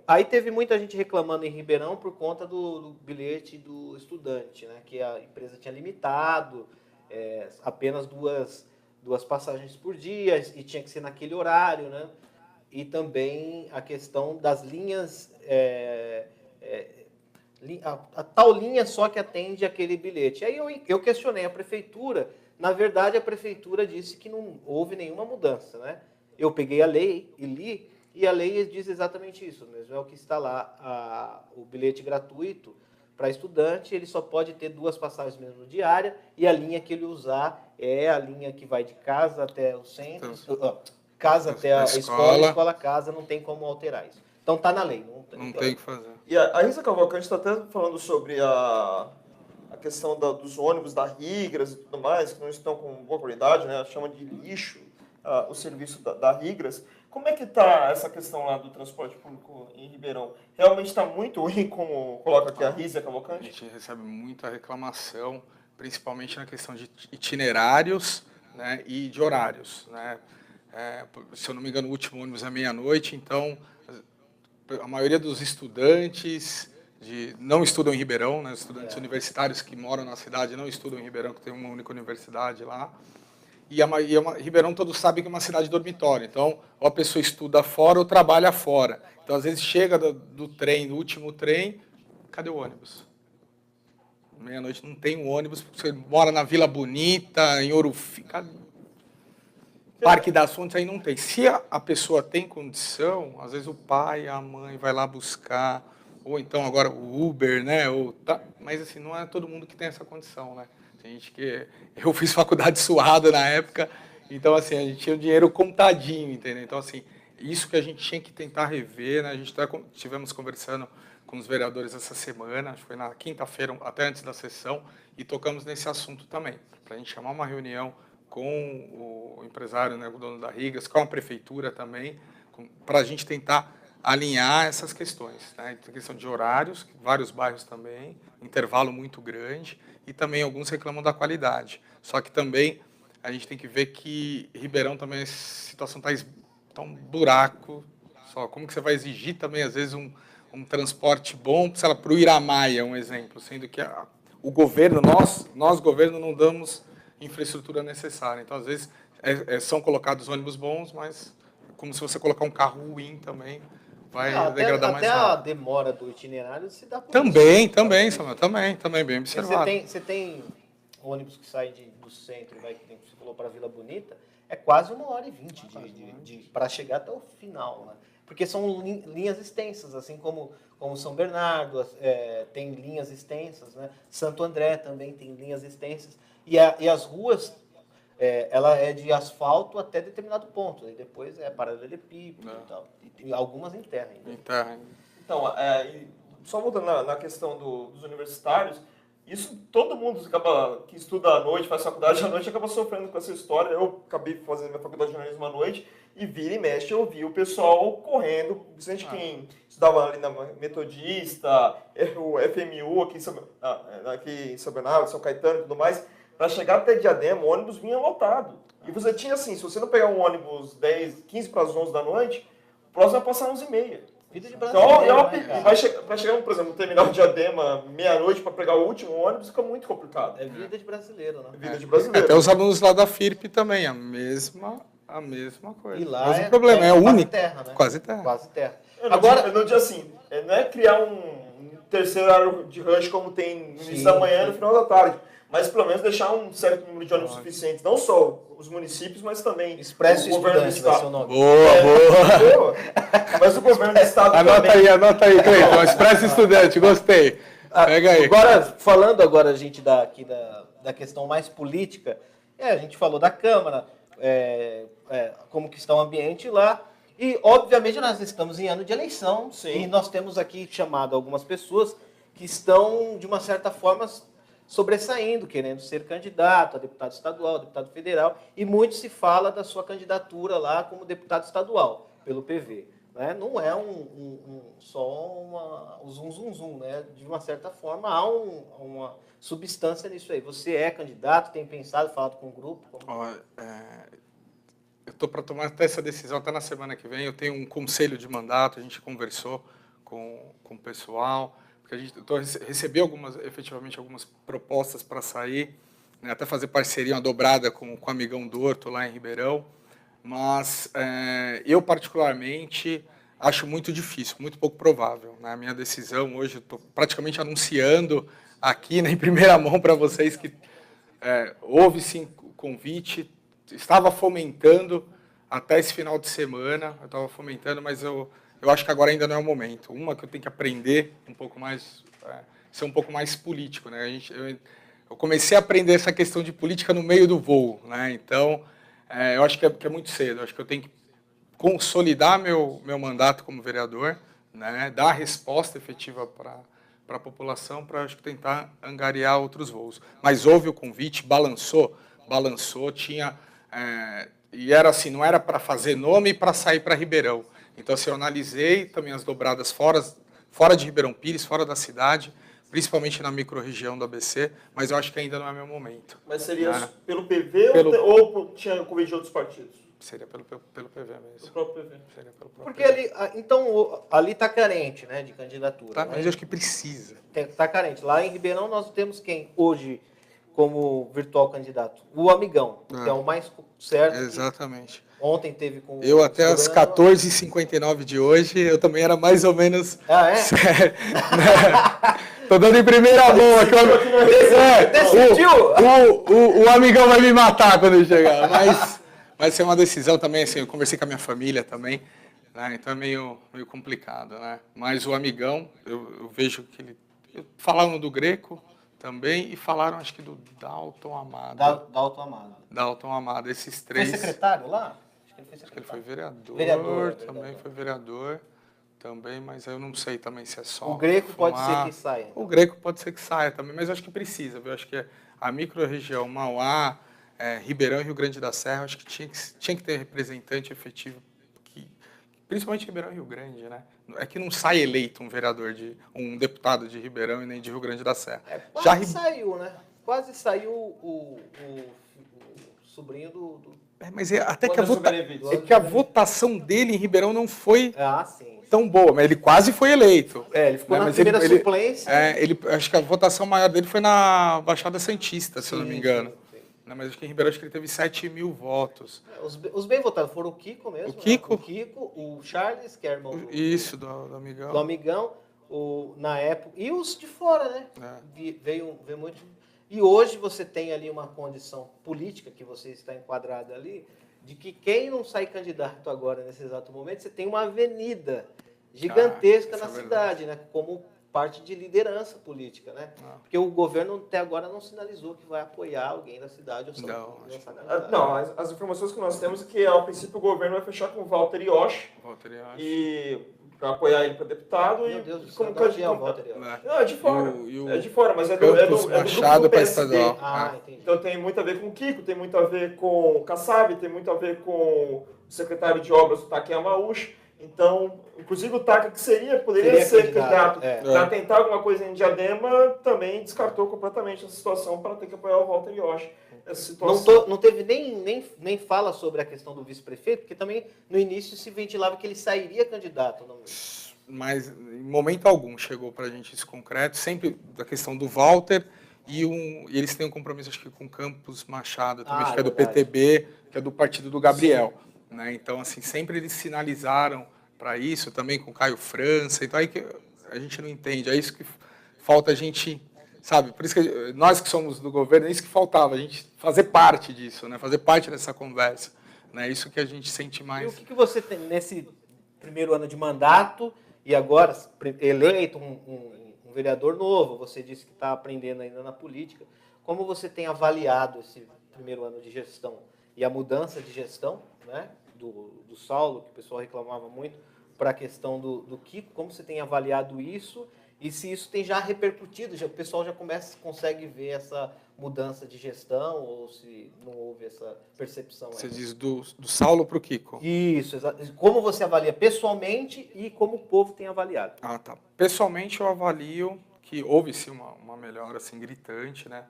Aí teve muita gente reclamando em Ribeirão por conta do bilhete do estudante, né, que a empresa tinha limitado, apenas duas passagens por dia e tinha que ser naquele horário, né? E também a questão das linhas, a tal linha só que atende aquele bilhete. Aí eu questionei a prefeitura, na verdade a prefeitura disse que não houve nenhuma mudança, né? Eu peguei a lei e li, e a lei diz exatamente isso mesmo, é o que está lá, o bilhete gratuito para estudante, ele só pode ter 2 passagens mesmo diária, e a linha que ele usar é a linha que vai de casa até o centro, casa até a escola, casa, não tem como alterar isso. Então está na lei. Não tem o que fazer. E a Risa Cavalcante está até falando sobre a questão dos ônibus da Rigras e tudo mais, que não estão com boa qualidade, né? Chama de lixo o serviço da Rigras. Como é que está essa questão lá do transporte público em Ribeirão? Realmente está muito ruim, como coloca aqui a Risa Cavalcante? A gente recebe muita reclamação, principalmente na questão de itinerários, né, e de horários, né? Se eu não me engano, o último ônibus é meia-noite, então a maioria dos estudantes não estudam em Ribeirão, né? Os estudantes universitários que moram na cidade não estudam em Ribeirão, que tem uma única universidade lá. E Ribeirão todos sabem que é uma cidade dormitório, então ou a pessoa estuda fora ou trabalha fora. Então, às vezes, chega do trem, do último trem, cadê o ônibus? Meia-noite não tem um ônibus, porque você mora na Vila Bonita, em Ouro Fino, Parque das Fontes, aí não tem. Se a pessoa tem condição, às vezes o pai, a mãe vai lá buscar, ou então agora o Uber, né? Mas assim, não é todo mundo que tem essa condição, né? Tem gente que... Eu fiz faculdade suada na época, então assim, a gente tinha o dinheiro contadinho, entendeu? Então assim, isso que a gente tinha que tentar rever, né? A gente tivemos conversando com os vereadores essa semana, acho que foi na quinta-feira, até antes da sessão, e tocamos nesse assunto também, para a gente chamar uma reunião com o empresário, né, o dono da Rigras, com a prefeitura também, para a gente tentar alinhar essas questões, né? A questão de horários, vários bairros também, intervalo muito grande, e também alguns reclamam da qualidade. Só que também a gente tem que ver que Ribeirão também, a situação está um buraco. Só como que você vai exigir também, às vezes, um transporte bom, sei lá, para o Iramaia, um exemplo, sendo que o governo, nós governo, não damos infraestrutura necessária. Então, às vezes, são colocados ônibus bons, mas como se você colocar um carro ruim também, vai degradar mais rápido. Até a demora do itinerário se dá por também, Samuel, também, bem observado. Você tem ônibus que sai do centro e vai, que você falou, para Vila Bonita, é quase 1h20 para chegar até o final, né? Porque são linhas extensas, assim como São Bernardo tem linhas extensas, né? Santo André também tem linhas extensas. E as ruas, ela é de asfalto até determinado ponto, e depois é paralelepípedo e tal. E algumas em terra ainda. Então, só voltando na questão dos universitários, isso todo mundo que estuda à noite, faz faculdade à noite, acaba sofrendo com essa história. Eu acabei fazendo minha faculdade de jornalismo à noite e vira e mexe eu vi o pessoal correndo, principalmente quem estudava ali na Metodista, o FMU aqui em São Bernardo, São Caetano e tudo mais, para chegar até Diadema, o ônibus vinha lotado. E você tinha assim, se você não pegar um ônibus 15 para as 11 da noite, o próximo vai passar 11h30. Vida de brasileiro, então, para chegar, por exemplo, no terminal de Diadema, meia-noite, para pegar o último ônibus, fica muito complicado. É vida de brasileiro, né? Vida de brasileiro. Até os alunos lá da FIRP também, a mesma coisa. E lá mesmo problema, é único. Terra, né? Quase terra. Quase terra. Eu não digo assim, não é criar um terceiro horário de rush como tem no início da manhã e no final da tarde, mas pelo menos deixar um certo número de ônibus suficientes, não só os municípios, mas também Expresso o governo do Estudante vai ser o estado. nome. Boa. Mas o governo do estado também. Anota aí, Cleiton. Expresso Estudante, gostei. Pega aí. Agora, falando agora, gente, aqui da questão mais política, a gente falou da Câmara, como que está o ambiente lá, e obviamente nós estamos em ano de eleição, Sim. E nós temos aqui chamado algumas pessoas que estão, de uma certa forma, sobressaindo, querendo ser candidato a deputado estadual, deputado federal, e muito se fala da sua candidatura lá como deputado estadual, pelo PV. Né? Não é só um zum, né? De uma certa forma, há uma substância nisso aí. Você é candidato, tem pensado, falado com o grupo? Eu estou para tomar até essa decisão, até na semana que vem. Eu tenho um conselho de mandato, a gente conversou com o pessoal, porque recebi efetivamente algumas propostas para sair, né, até fazer parceria, uma dobrada com o Amigão Dorto lá em Ribeirão, mas eu particularmente acho muito difícil, muito pouco provável. Né? A minha decisão hoje, estou praticamente anunciando aqui, né, em primeira mão para vocês que houve sim o convite, estava fomentando até esse final de semana, eu estava fomentando, mas eu acho que agora ainda não é o momento. Uma que eu tenho que aprender um pouco mais, ser um pouco mais político. Né? Eu comecei a aprender essa questão de política no meio do voo, né? Então, eu acho que é muito cedo, eu acho que eu tenho que consolidar meu mandato como vereador, né? Dar resposta efetiva para a população, para acho que tentar angariar outros voos. Mas houve o convite, balançou, tinha... e era assim, não era para fazer nome e para sair para Ribeirão. Então, assim, eu analisei também as dobradas fora de Ribeirão Pires, fora da cidade, principalmente na microrregião do ABC, mas eu acho que ainda não é meu momento. Mas seria pelo PV ou tinha convite de outros partidos? Seria pelo PV mesmo. O próprio PV. Seria pelo próprio Porque PV. ali está carente, né, de candidatura. Tá, né? mas eu acho que precisa. Está carente. Lá em Ribeirão nós temos quem hoje como virtual candidato? O Amigão, que é o mais certo. Exatamente. Ontem teve com eu até às 14h59 de hoje, eu também era mais ou menos... Ah, é? Tô dando em primeira mão aqui. O Amigão vai me matar quando ele chegar. Mas é uma decisão também, assim, eu conversei com a minha família também, né, então é meio complicado, né? Mas o Amigão, eu vejo que ele... Falaram do Greco também e falaram, acho que do Dalton Amado. Dalton Amado, esses três... Foi secretário lá? Acho que ele foi vereador também foi vereador também, mas eu não sei também se é só... O Greco pode ser que saia. O Greco pode ser que saia também, mas eu acho que precisa, viu? Eu acho que a microrregião Mauá, Ribeirão e Rio Grande da Serra, acho que tinha que ter representante efetivo, principalmente Ribeirão e Rio Grande, né? É que não sai eleito um deputado de Ribeirão e nem de Rio Grande da Serra. Quase saiu, né? Quase saiu o sobrinho do mas até que a votação dele em Ribeirão não foi tão boa, mas ele quase foi eleito. Ele ficou na primeira suplência. Acho que a votação maior dele foi na Baixada Santista, se eu não me engano. Sim. Não, mas acho que em Ribeirão acho que ele teve 7.000 votos. Os bem votados foram o Kiko mesmo. O Kiko, o Charles, que é irmão do Amigão. Do Amigão, na época. E os de fora, né? Veio muito. E hoje você tem ali uma condição política, que você está enquadrado ali, de que quem não sai candidato agora, nesse exato momento, você tem uma avenida gigantesca na cidade, né? Como parte de liderança política, né? Porque o governo até agora não sinalizou que vai apoiar alguém da cidade. Não, as informações que nós temos é que, ao princípio, o governo vai fechar com o Walter Yoshi. E para apoiar ele para deputado. Meu Deus, como candidato. Não, é de fora. É de fora, mas é do grupo do PSD. Então tem muito a ver com o Kiko, tem muito a ver com o Kassab, tem muito a ver com o secretário de obras, o Taki Yamauchi. Então, inclusive o Taka, que poderia ser candidato para tentar alguma coisa em Diadema, também descartou completamente essa situação para ter que apoiar o Walter Yoshi. Não teve nem fala sobre a questão do vice-prefeito, porque também no início se ventilava que ele sairia candidato. Mas em momento algum chegou para a gente isso concreto, sempre da questão do Walter, e eles têm um compromisso, acho que com Campos Machado, também, acho que é do PTB, que é do partido do Gabriel. Né? Então, assim, sempre eles sinalizaram para isso, também com Caio França, então aí que a gente não entende, é isso que falta a gente, sabe, por isso que nós que somos do governo, é isso que faltava, a gente fazer parte disso, né? Fazer parte dessa conversa, né? Isso que a gente sente mais. E o que você tem nesse primeiro ano de mandato, e agora eleito um vereador novo, você disse que está aprendendo ainda na política, como você tem avaliado esse primeiro ano de gestão e a mudança de gestão, né? Do Saulo, que o pessoal reclamava muito, para a questão do Kiko, como você tem avaliado isso e se isso tem já repercutido, o pessoal já consegue ver essa mudança de gestão ou se não houve essa percepção? Você diz do Saulo para o Kiko? Isso, como você avalia pessoalmente e como o povo tem avaliado? Tá. Pessoalmente eu avalio que houve sim uma melhora assim, gritante, né?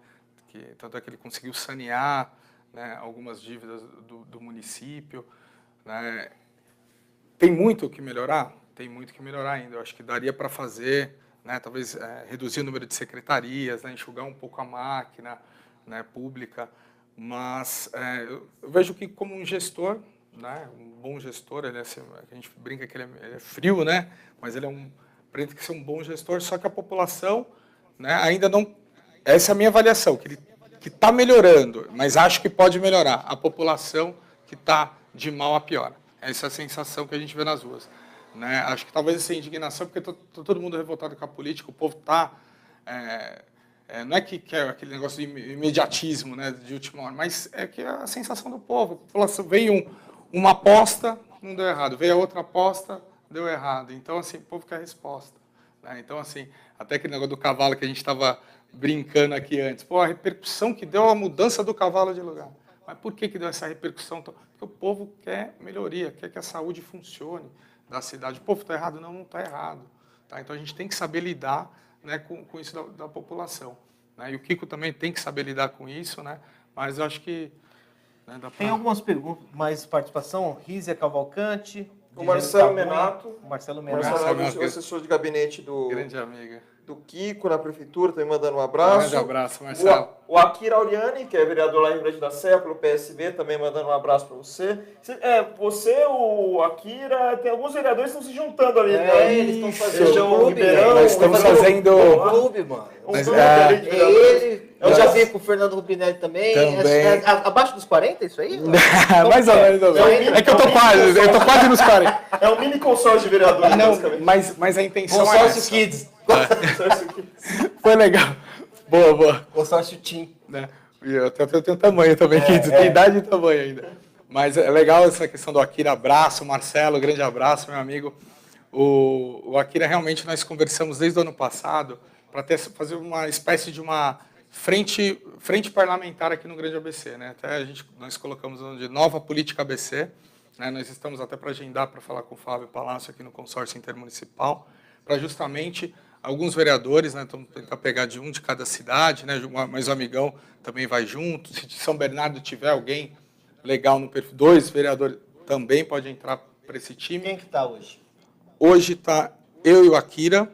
Tanto é que ele conseguiu sanear, né, algumas dívidas do município. Né? Tem muito o que melhorar? Tem muito o que melhorar ainda. Eu acho que daria para fazer, né, talvez reduzir o número de secretarias, né, enxugar um pouco a máquina, né, pública, mas eu vejo que como um gestor, né, um bom gestor, ele é assim, a gente brinca que ele é frio, né, mas ele aparenta que ser um bom gestor, só que a população, né, ainda não, essa é a minha avaliação, que ele que está melhorando, mas acho que pode melhorar, a população que está de mal a pior. Essa é a sensação que a gente vê nas ruas. Né? Acho que talvez essa indignação, porque está todo mundo revoltado com a política, o povo está... não é que quer aquele negócio de imediatismo, né, de última hora, mas é que é a sensação do povo. A população veio uma aposta, não deu errado. Veio a outra aposta, deu errado. Então, assim, o povo quer resposta. Né? Então, assim, até aquele negócio do cavalo que a gente estava brincando aqui antes. Pô, a repercussão que deu a mudança do cavalo de lugar. Mas por que deu essa repercussão? Porque o povo quer melhoria, quer que a saúde funcione da cidade. O povo está errado? Não está errado. Tá? Então, a gente tem que saber lidar, né, com isso da população. Né? E o Kiko também tem que saber lidar com isso, né? Mas eu acho que... Né, Tem algumas perguntas, mais participação. Rízia Cavalcante. O Marcelo Menato. O Marcelo Menato, o assessor de gabinete do... Grande amiga. Do Kiko na prefeitura, também mandando um abraço. Grande abraço, Marcelo. O Akira Auriani, que é vereador lá em Rio Grande da Serra, pelo PSB, também mandando um abraço para você. Você, o Akira, tem alguns vereadores que estão se juntando ali. Eles estão fazendo um clube, nós estamos fazendo um clube, mano. Eu já vi com o Fernando Rubinelli também. Abaixo dos 40, isso aí? Mais ou menos. É que eu tô quase nos 40. É um mini consórcio de vereadores, basicamente. Mas a intenção consórcio Kids. Foi legal. Boa. Consórcio Team. Né? Eu tenho tamanho também, Kids. Tem idade e tamanho ainda. Mas é legal essa questão do Akira. Abraço, Marcelo, grande abraço, meu amigo. O Akira, realmente, nós conversamos desde o ano passado para fazer uma espécie de uma frente parlamentar aqui no Grande ABC. Né? Até nós colocamos o nome de Nova Política ABC. Né? Nós estamos até para agendar, para falar com o Fábio Palácio aqui no consórcio intermunicipal, para justamente alguns vereadores, né, então tentar pegar de cada cidade, né, mas o amigão também vai junto. Se de São Bernardo tiver alguém legal no perfil, 2 vereadores também pode entrar para esse time. Quem que está hoje? Hoje está eu e o Akira,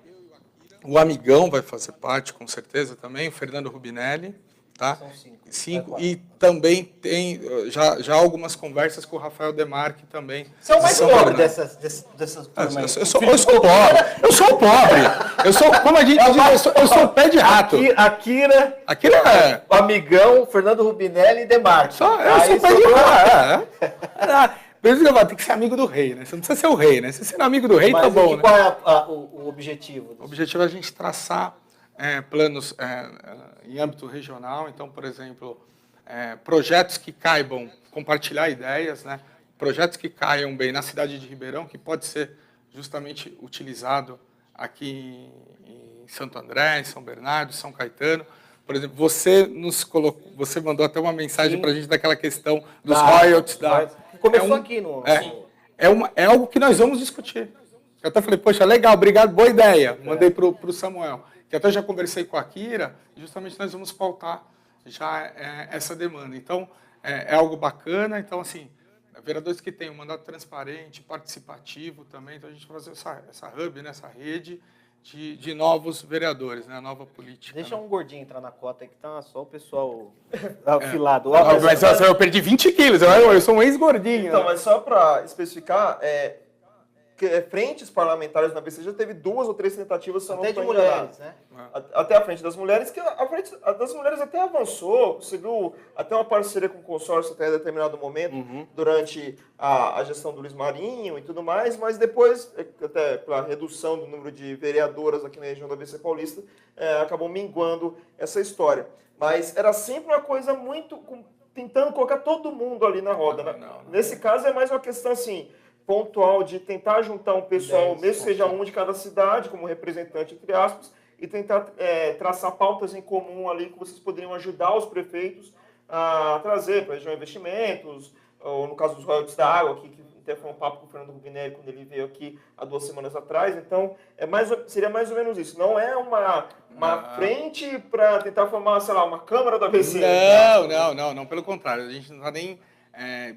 o amigão vai fazer parte, com certeza também, o Fernando Rubinelli, tá? São 5. E também tem já algumas conversas com o Rafael Demarque também. Você é o mais pobre dessas turmas. Eu sou pobre. Eu sou, como a gente diz, eu sou o pé de rato. Akira é... O amigão, Fernando Rubinelli e Demarque. Eu sou o pé de rato. Por isso que eu falo, tem que ser amigo do rei, né? Você não precisa ser o rei, né? Se você é amigo do rei, tá bom, né? Qual é o objetivo? O objetivo é a gente traçar planos em âmbito regional. Então, por exemplo, projetos que caibam, compartilhar ideias, né? Projetos que caiam bem na cidade de Ribeirão, que pode ser justamente utilizado aqui em Santo André, em São Bernardo, São Caetano. Por exemplo, você mandou até uma mensagem para a gente daquela questão dos royalties começou aqui no... É algo que nós vamos discutir. Eu até falei, poxa, legal, obrigado, boa ideia. Mandei para o Samuel. Que até já conversei com a Akira, justamente nós vamos pautar já essa demanda. Então, é algo bacana. Então, assim, vereadores que têm um mandato transparente, participativo também. Então, a gente vai fazer essa hub, né, essa rede de novos vereadores, né, a nova política. Deixa um gordinho entrar na cota aí, que tá só o pessoal afilado. Mas eu perdi 20 quilos, eu sou um ex-gordinho. Então, né? mas só para especificar, frentes parlamentares na ABC já teve 2 ou 3 tentativas, se eu não até de estou mulheres, né? Até a frente das mulheres, que a frente das mulheres até avançou, conseguiu até uma parceria com o consórcio até determinado momento, durante a gestão do Luiz Marinho e tudo mais, mas depois, até pela redução do número de vereadoras aqui na região da ABC Paulista, acabou minguando essa história. Mas era sempre uma coisa muito... tentando colocar todo mundo ali na roda. Não. Nesse caso é mais uma questão assim... pontual de tentar juntar um pessoal, mesmo que seja um de cada cidade, como representante, entre aspas, e tentar traçar pautas em comum ali que vocês poderiam ajudar os prefeitos a trazer para a região investimentos, ou no caso dos royalties da água, que até foi um papo com o Fernando Rubinelli quando ele veio aqui há 2 semanas atrás. Então, seria mais ou menos isso. Não é uma frente para tentar formar, sei lá, uma Câmara da ABC. Não, pelo contrário. A gente não está nem...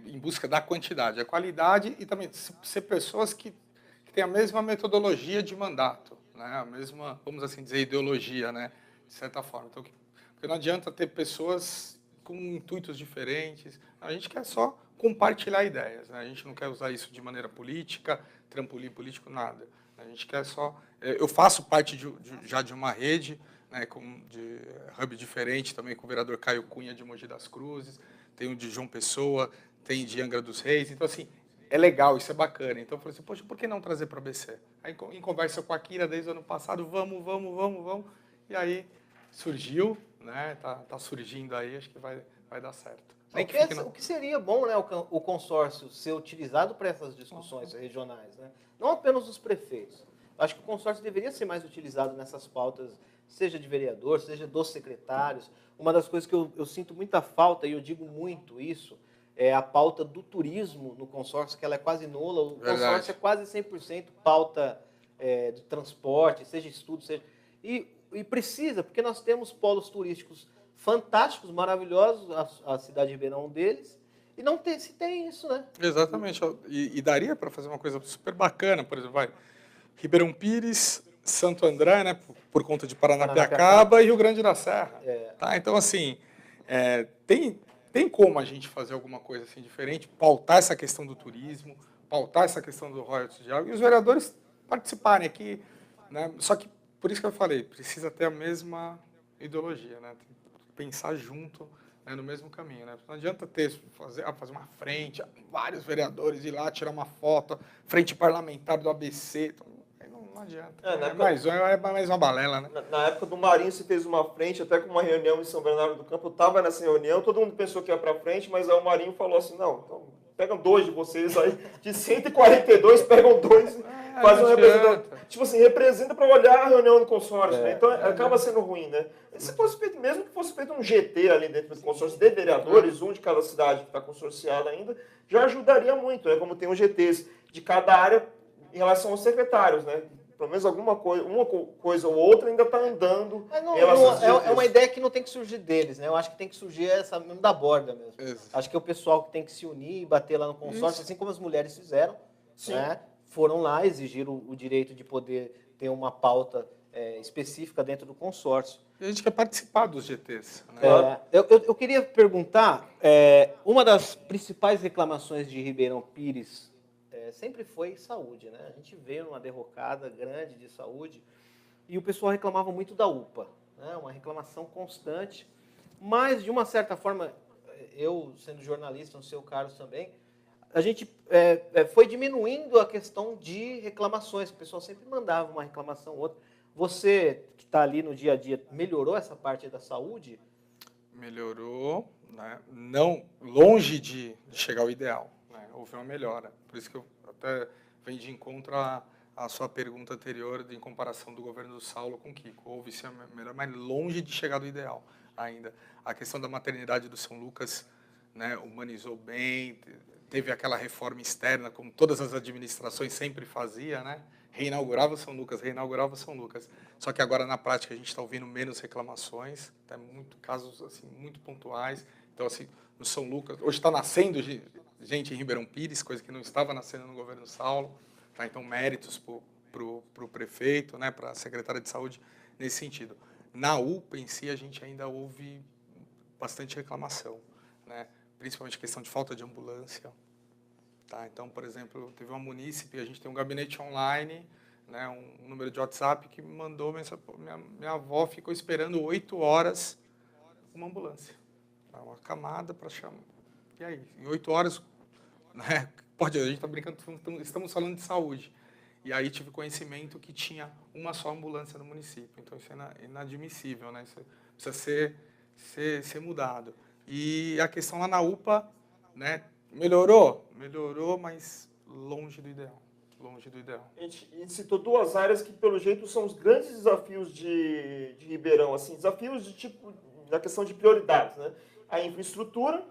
em busca da quantidade, a qualidade e também ser pessoas que têm a mesma metodologia de mandato, né? A mesma, vamos assim dizer, ideologia, né? De certa forma. Então, porque Porque não adianta ter pessoas com intuitos diferentes. A gente quer só compartilhar ideias, né? A gente não quer usar isso de maneira política, trampolim político, nada. A gente quer só... Eu faço parte já de uma rede, né, de hub diferente também, com o vereador Caio Cunha de Mogi das Cruzes, tem o de João Pessoa, tem de Angra dos Reis. Então, assim, é legal, isso é bacana. Então, eu falei assim, poxa, por que não trazer para a ABC? Aí, em conversa com a Kira desde o ano passado, vamos. E aí, surgiu, né? Tá surgindo aí, acho que vai dar certo. O que seria bom, né, o consórcio ser utilizado para essas discussões regionais, né? Não apenas os prefeitos. Acho que o consórcio deveria ser mais utilizado nessas pautas, seja de vereador, seja dos secretários. Uma das coisas que eu sinto muita falta, e eu digo muito isso, é a pauta do turismo no consórcio, que ela é quase nula. O consórcio é quase 100% pauta de transporte, seja estudo, seja... E precisa, porque nós temos polos turísticos fantásticos, maravilhosos, a cidade de Ribeirão é um deles, e não se tem isso, né? Exatamente. E daria para fazer uma coisa super bacana, por exemplo, Ribeirão Pires, Santo André, né, por conta de Paranapiacaba e Rio Grande da Serra. Tá? Então, assim, tem como a gente fazer alguma coisa assim diferente, pautar essa questão do turismo, pautar essa questão do royalties de água, e os vereadores participarem aqui, né? Só que, por isso que eu falei, precisa ter a mesma ideologia, né? Tem que pensar junto, né, no mesmo caminho, né? Não adianta fazer uma frente, vários vereadores ir lá tirar uma foto, frente parlamentar do ABC, não adianta. É mais uma balela, né? Na época do Marinho se fez uma frente, até com uma reunião em São Bernardo do Campo, eu estava nessa reunião, todo mundo pensou que ia para frente, mas aí o Marinho falou assim, não, então pegam 2 de vocês aí, de 142, pegam 2, fazem um representante. Tipo assim, representa para olhar a reunião do consórcio, né? Então acaba sendo ruim, né? Se fosse feito, mesmo que fosse feito um GT ali dentro do consórcio de vereadores, um de cada cidade que está consorciada ainda, já ajudaria muito, né? Como tem os GTs de cada área em relação aos secretários, né? Pelo menos alguma coisa, uma coisa ou outra ainda está andando. É uma ideia que não tem que surgir deles, né? Eu acho que tem que surgir essa mesmo da borda mesmo. Isso. Acho que é o pessoal que tem que se unir e bater lá no consórcio, assim como as mulheres fizeram. Né? Foram lá, exigiram o direito de poder ter uma pauta específica dentro do consórcio. E a gente quer participar dos GTs. Né? Eu queria perguntar, uma das principais reclamações de Ribeirão Pires sempre foi saúde, né? A gente veio numa derrocada grande de saúde e o pessoal reclamava muito da UPA, né? Uma reclamação constante, mas de uma certa forma, eu sendo jornalista, no seu Carlos também, a gente foi diminuindo a questão de reclamações, o pessoal sempre mandava uma reclamação ou outra. Você que está ali no dia a dia, melhorou essa parte da saúde? Melhorou, né? Não, longe de chegar ao ideal, né? Houve uma melhora, por isso que eu até vem de encontro à sua pergunta anterior em comparação do governo do Saulo com o Kiko. Houve-se a melhor, mas longe de chegar do ideal ainda. A questão da maternidade do São Lucas, né, humanizou bem, teve aquela reforma externa, como todas as administrações sempre fazia, né? Reinaugurava São Lucas. Só que agora, na prática, a gente está ouvindo menos reclamações, até casos assim, muito pontuais. Então, assim, no São Lucas, hoje está nascendo gente em Ribeirão Pires, coisa que não estava nascendo no governo Saulo. Tá? Então, méritos para o prefeito, né, para a secretária de saúde, nesse sentido. Na UPA em si, a gente ainda ouve bastante reclamação, né? Principalmente a questão de falta de ambulância. Tá? Então, por exemplo, teve uma munícipe, a gente tem um gabinete online, né, um número de WhatsApp que me mandou mensagem, minha avó ficou esperando 8 horas uma ambulância. Tá? Uma camada para chamar. E aí? Em 8 horas, né, a gente está brincando, estamos falando de saúde. E aí tive conhecimento que tinha uma só ambulância no município. Então, isso é inadmissível, né? Isso precisa ser mudado. E a questão lá na UPA, né, melhorou, mas longe do ideal. A gente citou 2 áreas que, pelo jeito, são os grandes desafios de Ribeirão, assim, desafios de tipo, da questão de prioridades, né? A infraestrutura,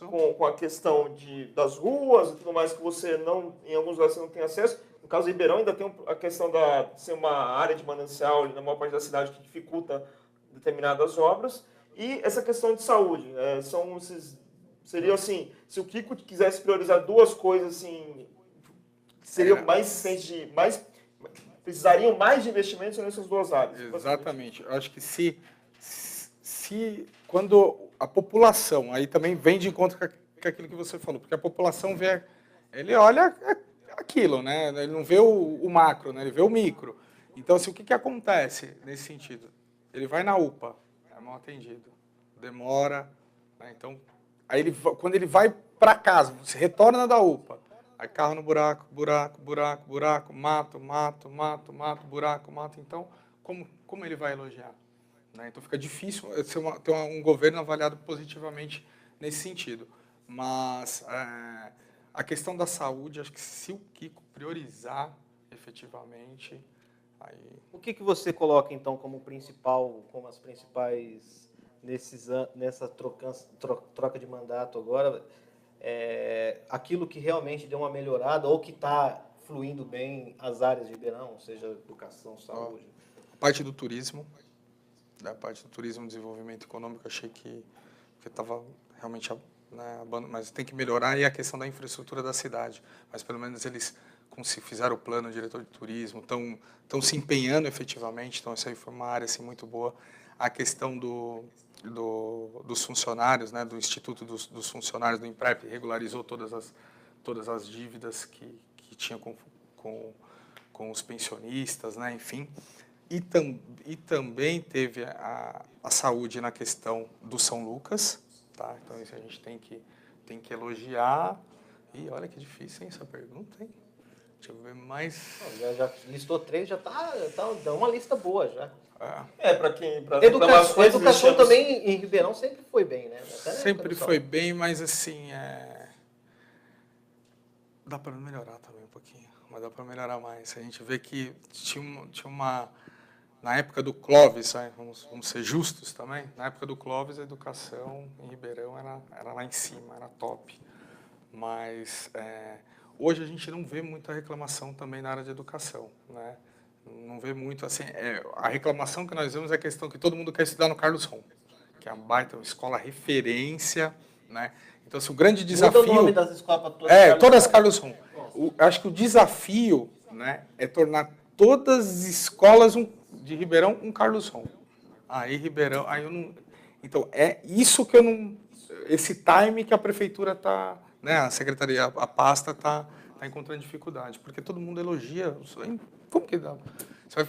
com a questão das ruas e tudo mais, que você não, em alguns lugares você não tem acesso. No caso do Ribeirão, ainda tem a questão de ser uma área de manancial na maior parte da cidade que dificulta determinadas obras. E essa questão de saúde. Seriam assim, se o Kiko quisesse priorizar 2 coisas, assim, seriam precisariam mais de investimentos nessas 2 áreas. Exatamente. Eu acho que se quando a população, aí também vem de encontro com aquilo que você falou, porque a população vê, ele olha aquilo, né? Ele não vê o macro, né? Ele vê o micro. Então, assim, o que acontece nesse sentido? Ele vai na UPA, é mal atendido, demora, né? Então, aí quando ele vai para casa, você retorna da UPA, aí carro no buraco, mato, buraco, mato. Então, como ele vai elogiar? Né? Então, fica difícil ter um governo avaliado positivamente nesse sentido. Mas a questão da saúde, acho que se o Kiko priorizar efetivamente, aí... O que você coloca, então, como as principais, nessa troca de mandato agora, aquilo que realmente deu uma melhorada ou que está fluindo bem as áreas de Ribeirão, seja educação, saúde? A parte do turismo, da parte do turismo e desenvolvimento econômico, achei que estava realmente... Né, mas tem que melhorar e a questão da infraestrutura da cidade. Mas pelo menos eles, como se fizeram o plano, o diretor de turismo, estão se empenhando efetivamente, então isso aí foi uma área assim, muito boa. A questão dos funcionários, né, do Instituto dos Funcionários do INPREP, regularizou todas as dívidas que tinha com os pensionistas, né, enfim. E também teve a saúde na questão do São Lucas. Tá? Então, isso a gente tem que elogiar. E olha que difícil, hein, essa pergunta, hein? Deixa eu ver mais... Já listou 3, já dá uma lista boa, já. Para quem... Educação também em Ribeirão sempre foi bem, né? Sempre foi bem, mas assim, dá para melhorar também um pouquinho. Mas dá para melhorar mais. A gente vê que tinha uma... Na época do Clóvis, vamos ser justos também, na época do Clóvis a educação em Ribeirão era lá em cima, era top. Mas hoje a gente não vê muita reclamação também na área de educação, né? Não vê muito, assim, a reclamação que nós vemos é a questão que todo mundo quer estudar no Carlos Rom, que é uma escola referência, né? Então, assim, o grande desafio... Muda o nome das escolas para todas. Todas Carlos Rom. Acho que o desafio, né, é tornar todas as escolas de Ribeirão um Carlos Rom. Aí Ribeirão, aí eu não... Então, é isso que eu não... Esse time que a prefeitura está, né, a secretaria, a pasta está encontrando dificuldade, porque todo mundo elogia. Como que dá?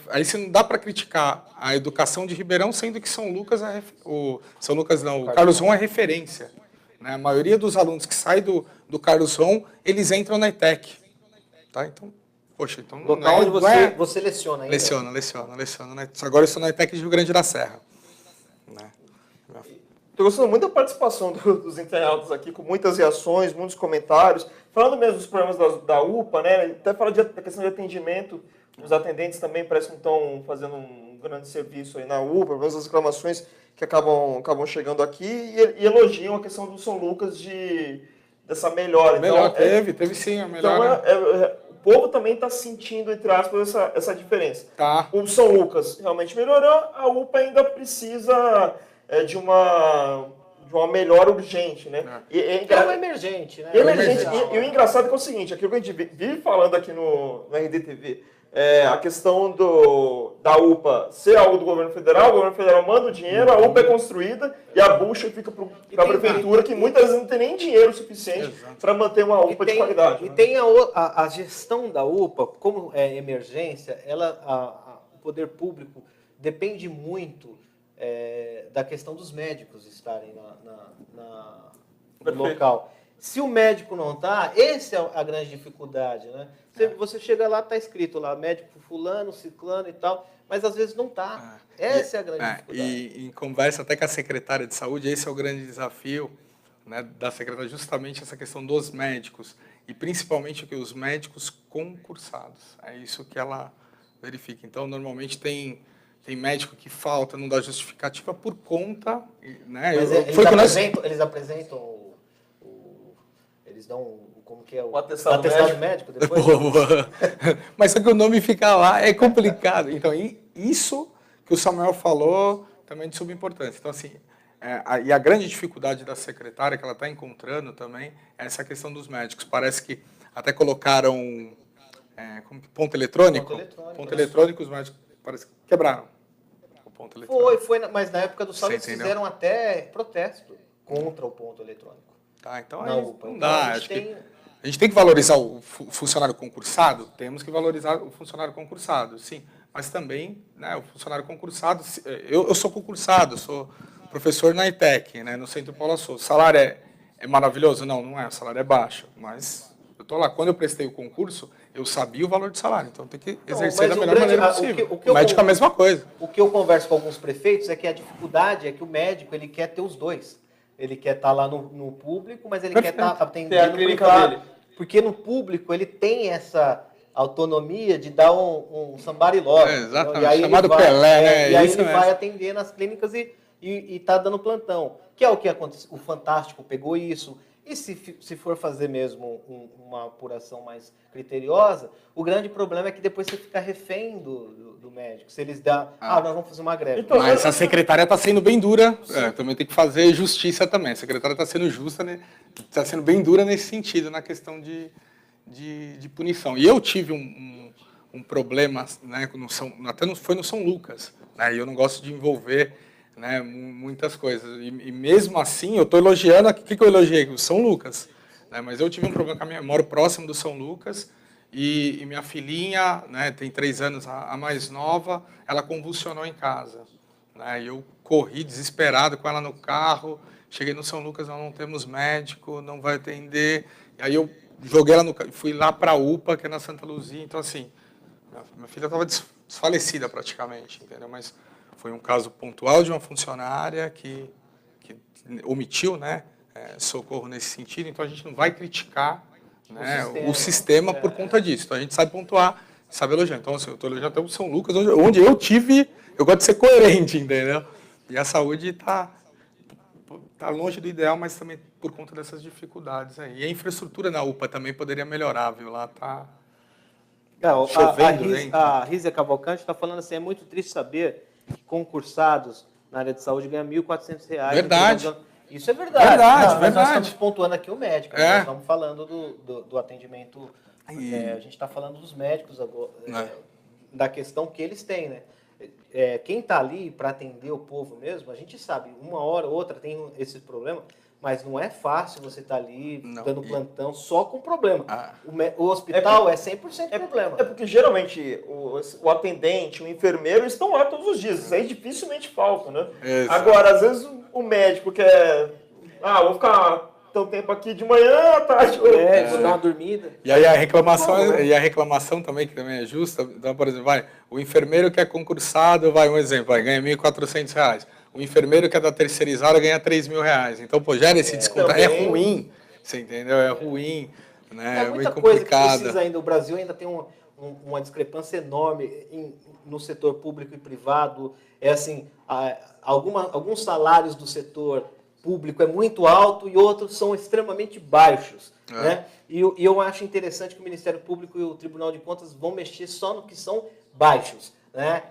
Aí você não dá para criticar a educação de Ribeirão, sendo que São Lucas o Carlos Rom é referência. Né? A maioria dos alunos que saem do Carlos Rom, eles entram na ETEC. Tá? Então, poxa, então local onde você leciona ainda? Leciono. Né? Agora eu estou na ETEC de Rio Grande da Serra. Né? Estou gostando muito da participação dos internautas aqui, com muitas reações, muitos comentários. Falando mesmo dos problemas da UPA, né? Até fala da questão de atendimento. Os atendentes também parecem que estão fazendo um grande serviço aí na UPA, pelo menos as reclamações que acabam chegando aqui, e elogiam a questão do São Lucas dessa melhora. Melhor, teve sim a melhora. Então, o povo também está sentindo, entre aspas, essa diferença. Tá. O São Lucas realmente melhorou, a UPA ainda precisa de uma melhora urgente, né? É um emergente, né? E o engraçado é que é o seguinte, aquilo que a gente vive falando aqui no RDTV, a questão da UPA ser algo do governo federal, o governo federal manda o dinheiro, a UPA é construída e a bucha fica para a prefeitura, que muitas vezes não tem nem dinheiro suficiente para manter uma UPA de qualidade. E né? tem a gestão da UPA, como é emergência, o poder público depende muito da questão dos médicos estarem no local. Se o médico não está, essa é a grande dificuldade, né? Você chega lá, está escrito lá, médico fulano, ciclano e tal, mas às vezes não está. Essa é a grande dificuldade. E em conversa até com a secretária de saúde, esse é o grande desafio, né, da secretária, justamente essa questão dos médicos, e principalmente os médicos concursados. É isso que ela verifica. Então, normalmente tem médico que falta, não dá justificativa por conta... Né, mas eles apresentam... Eles dão, como que é? O atestado médico depois? Mas só que o nome fica lá, é complicado. Então, isso que o Samuel falou também é de suma importância. Então, assim, e a grande dificuldade da secretária que ela está encontrando também é essa questão dos médicos. Parece que até colocaram ponto eletrônico. Ponto eletrônico, os médicos parece que quebraram. ponto eletrônico. Mas na época do Saulo eles fizeram até protesto contra o ponto eletrônico. Tá, então na UPA. não Então, dá. A gente tem que valorizar o funcionário concursado? Temos que valorizar o funcionário concursado, sim. Mas também, né, o funcionário concursado... Eu sou concursado, sou professor na ETEC, né, no Centro Paula Souza. O salário é maravilhoso? Não é. O salário é baixo. Mas eu estou lá. Quando eu prestei o concurso, eu sabia o valor do salário. Então, tem que exercer da melhor maneira possível. O médico é a mesma coisa. O que eu converso com alguns prefeitos é que a dificuldade é que o médico ele quer ter os dois. Ele quer estar lá no público, mas ele quer estar atendendo no privado. Porque no público ele tem essa autonomia de dar um somebody love. Exatamente, e aí chamado Pelé, né? E aí ele vai atender nas clínicas e tá dando plantão. Que é o que acontece. O Fantástico pegou isso. E se for fazer mesmo uma apuração mais criteriosa, o grande problema é que depois você fica refém do médico. Se eles dão, nós vamos fazer uma greve. Então, mas a secretária está sendo bem dura, também tem que fazer justiça também. A secretária está sendo justa, né? Está sendo bem dura nesse sentido, na questão de punição. E eu tive um problema, né, foi no São Lucas, né, e eu não gosto de envolver, né, muitas coisas. E mesmo assim, eu estou elogiando, o que eu elogiei? O São Lucas. Né, mas eu tive um problema com eu moro próximo do São Lucas, e minha filhinha, né, tem 3 anos, a mais nova, ela convulsionou em casa. Né, e eu corri desesperado com ela no carro, cheguei no São Lucas, nós não temos médico, não vai atender. E aí eu joguei ela no carro, fui lá para a UPA, que é na Santa Luzia. Então, assim, minha filha estava desfalecida praticamente, entendeu? Mas foi um caso pontual de uma funcionária que omitiu, né, socorro nesse sentido. Então, a gente não vai criticar, né, o sistema por conta disso. Então, a gente sabe pontuar, sabe elogiar. Então, assim, eu estou elogiando até o São Lucas, onde eu gosto de ser coerente, entendeu? E a saúde está longe do ideal, mas também por conta dessas dificuldades aí. E a infraestrutura na UPA também poderia melhorar, viu? Lá está chovendo. A Rízia Cavalcante está falando assim, é muito triste saber que concursados na área de saúde ganham R$ 1.400. Verdade. Isso é verdade. Verdade. Nós estamos pontuando aqui o médico. Nós estamos falando do atendimento. A gente está falando dos médicos agora, da questão que eles têm, né? Quem está ali para atender o povo mesmo, a gente sabe, uma hora ou outra tem esse problema, mas não é fácil você estar ali dando plantão só com problema. O hospital é 100% problema. É porque geralmente o atendente, o enfermeiro estão lá todos os dias. Isso aí dificilmente falta, né? Exato. Agora, às vezes o médico quer... vou ficar tanto tempo aqui de manhã, à tarde... Vou dar uma dormida. E aí a reclamação também, que também é justa, então, por exemplo, o enfermeiro que é concursado, um exemplo, ganha R$ 1.400. O enfermeiro que é da terceirizada ganha R$ 3.000. Então, gera esse desconto. É ruim, você entendeu? É ruim, né? É muita coisa que precisa ainda. O Brasil ainda tem uma discrepância enorme no setor público e privado. Assim, alguns salários do setor público é muito alto e outros são extremamente baixos. Né? E eu acho interessante que o Ministério Público e o Tribunal de Contas vão mexer só no que são baixos. Né?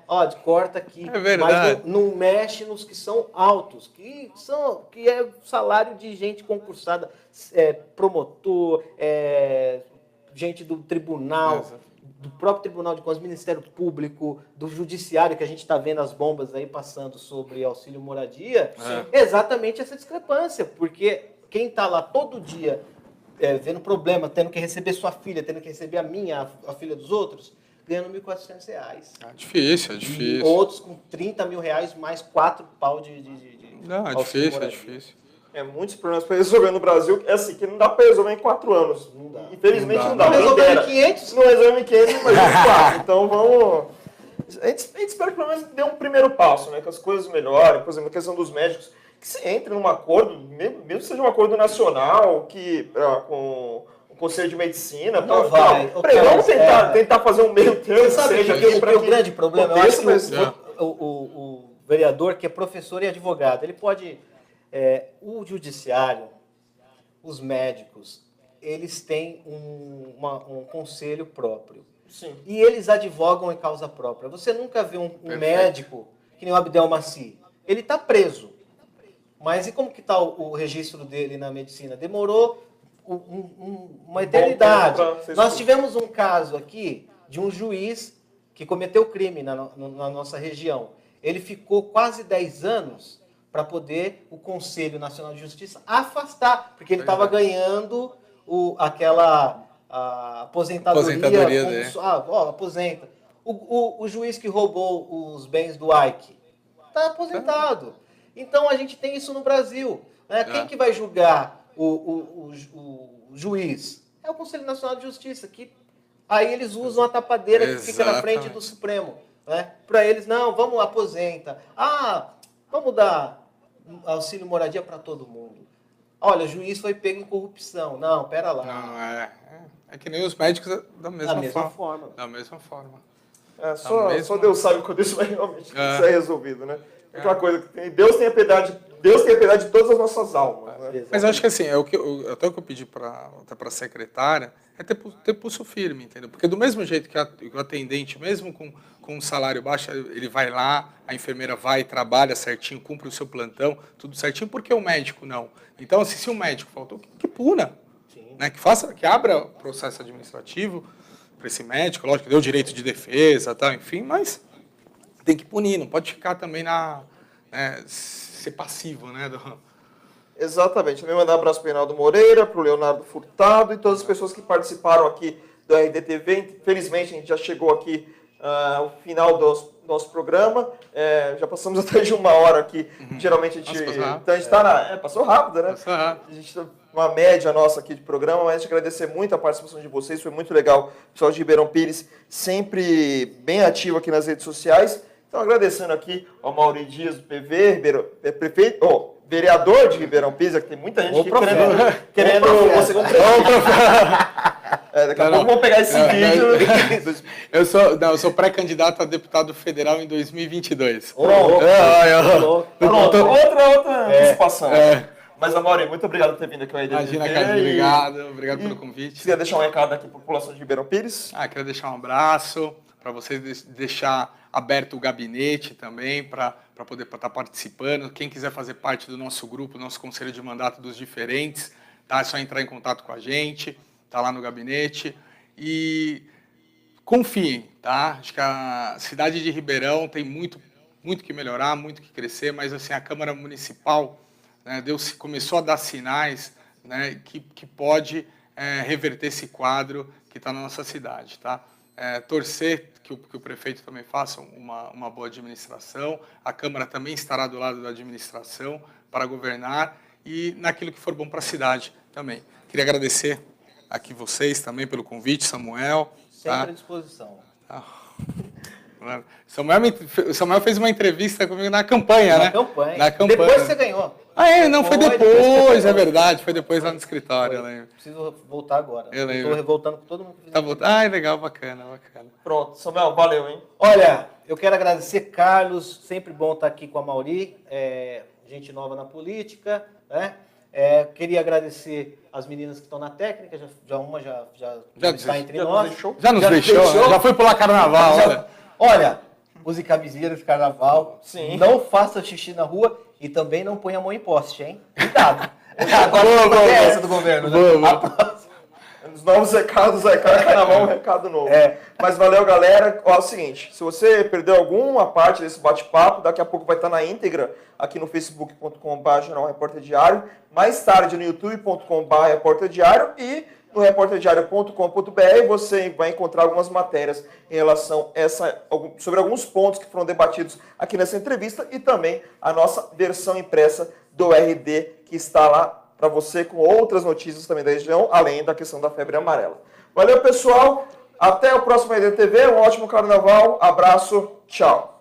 Corta aqui, mas não mexe nos que são altos, que é salário de gente concursada, promotor, gente do tribunal, do próprio Tribunal de Contas, Ministério Público, do Judiciário, que a gente está vendo as bombas aí passando sobre auxílio moradia, exatamente essa discrepância, porque quem está lá todo dia vendo problema, tendo que receber sua filha, tendo que receber a filha dos outros, ganhando R$ 1.400. É difícil. E outros com R$ 30.000 mais 4 pau de Não, é difícil. Muitos problemas para resolver no Brasil, assim, que não dá para resolver em 4 anos. Não dá. Infelizmente não dá. Não resolveu em 500? Não resolve em 500, mas em 4. Então vamos... A gente espera que pelo menos dê um primeiro passo, né? Que as coisas melhorem. Por exemplo, a questão dos médicos, que se entre num acordo, mesmo que seja um acordo nacional, com o Conselho de Medicina... Vamos tentar fazer um meio termo. Você sabe que o grande problema, eu acho que o vereador, que é professor e advogado, ele pode... o judiciário, os médicos, eles têm um conselho próprio. Sim. E eles advogam em causa própria. Você nunca vê um médico, que nem o Abdel Maci. Ele está preso. Mas e como que está o registro dele na medicina? Demorou uma eternidade. Nós tivemos um caso aqui de um juiz que cometeu crime na nossa região. ele ficou quase 10 anos para poder o Conselho Nacional de Justiça afastar, porque ele estava ganhando a aposentadoria dele. Aposenta. O juiz que roubou os bens do Ike está aposentado. Então a gente tem isso no Brasil. Né? Quem que vai julgar o juiz? É o Conselho Nacional de Justiça, que aí eles usam a tapadeira que fica na frente do Supremo. Né? Para eles, não, vamos aposenta. Vamos dar auxílio moradia para todo mundo. Olha, o juiz foi pego em corrupção. Não, pera lá. Não, é que nem os médicos da mesma forma. Da mesma forma. Só Deus sabe quando isso vai realmente ser resolvido, né? Aquela coisa que tem, Deus tem a piedade de todas as nossas almas. Né? Mas eu acho que assim, até o que eu pedi para a secretária é ter pulso firme, entendeu? Porque do mesmo jeito que o atendente, mesmo com um salário baixo, ele vai lá, a enfermeira vai, trabalha certinho, cumpre o seu plantão, tudo certinho, porque o médico não. Então, assim, se o médico faltou, que puna. Né? Que abra processo administrativo para esse médico, lógico que deu direito de defesa, tal, enfim, mas tem que punir, não pode ficar também ser passivo, né? Exatamente. Também mandar um abraço para o Reinaldo Moreira, para o Leonardo Furtado e todas as pessoas que participaram aqui do RDTV. Infelizmente, a gente já chegou aqui ao final do nosso programa. Já passamos até de 1 hora aqui. Geralmente a gente está passou rápido, né? Passou rápido. A gente tá uma média nossa aqui de programa, mas a gente agradecer muito a participação de vocês. Foi muito legal. O pessoal de Ribeirão Pires sempre bem ativo aqui nas redes sociais. Então, agradecendo aqui ao Mauri Dias, do PV, vereador de Ribeirão Pires, que tem muita gente aqui querendo você como daqui a pouco vamos pegar esse vídeo. Eu sou pré-candidato a deputado federal em 2022. Pronto, outra antecipação. Mas, Mauri, muito obrigado por ter vindo aqui ao RDTV. Imagina, cara, obrigado pelo convite. Você quer deixar um recado aqui para a população de Ribeirão Pires? Queria deixar um abraço para vocês, deixar aberto o gabinete também para poder estar participando. Quem quiser fazer parte do nosso grupo, nosso conselho de mandato dos diferentes, tá? É só entrar em contato com a gente, tá lá no gabinete. E confiem, tá? Acho que a cidade de Ribeirão tem muito que melhorar, muito que crescer, mas assim, a Câmara Municipal, né, começou a dar sinais, né, que pode reverter esse quadro que está na nossa cidade, tá? Torcer que o prefeito também faça uma boa administração, a Câmara também estará do lado da administração para governar e naquilo que for bom para a cidade também. Queria agradecer aqui vocês também pelo convite, Samuel. Sempre à disposição. Samuel fez uma entrevista comigo na campanha, né? Na campanha. Depois você ganhou. Foi depois, é verdade. Foi depois lá no escritório. Eu lembro. Preciso voltar agora. Eu lembro. Estou revoltando com todo mundo. Tá voltando. Legal, bacana. Pronto, Samuel, valeu, hein? Olha, eu quero agradecer, Carlos. Sempre bom estar aqui com a Mauri. Gente nova na política, né? Queria agradecer as meninas que estão na técnica. Uma já está entre nós. Já nos deixou. Já foi pular carnaval. Olha, use camiseta de carnaval. Sim. Não faça xixi na rua e também não ponha a mão em poste, hein? Cuidado. Agora essa do governo, né? Os novos recados, carnaval é um recado novo. Mas valeu, galera. É o seguinte, se você perdeu alguma parte desse bate-papo, daqui a pouco vai estar na íntegra aqui no facebook.com/Jornal Repórter Diário, mais tarde no youtube.com/Repórter Diário e no repórterdiario.com.br você vai encontrar algumas matérias em relação sobre alguns pontos que foram debatidos aqui nessa entrevista e também a nossa versão impressa do RD que está lá para você com outras notícias também da região, além da questão da febre amarela. Valeu, pessoal. Até o próximo RDTV. Um ótimo carnaval. Abraço. Tchau.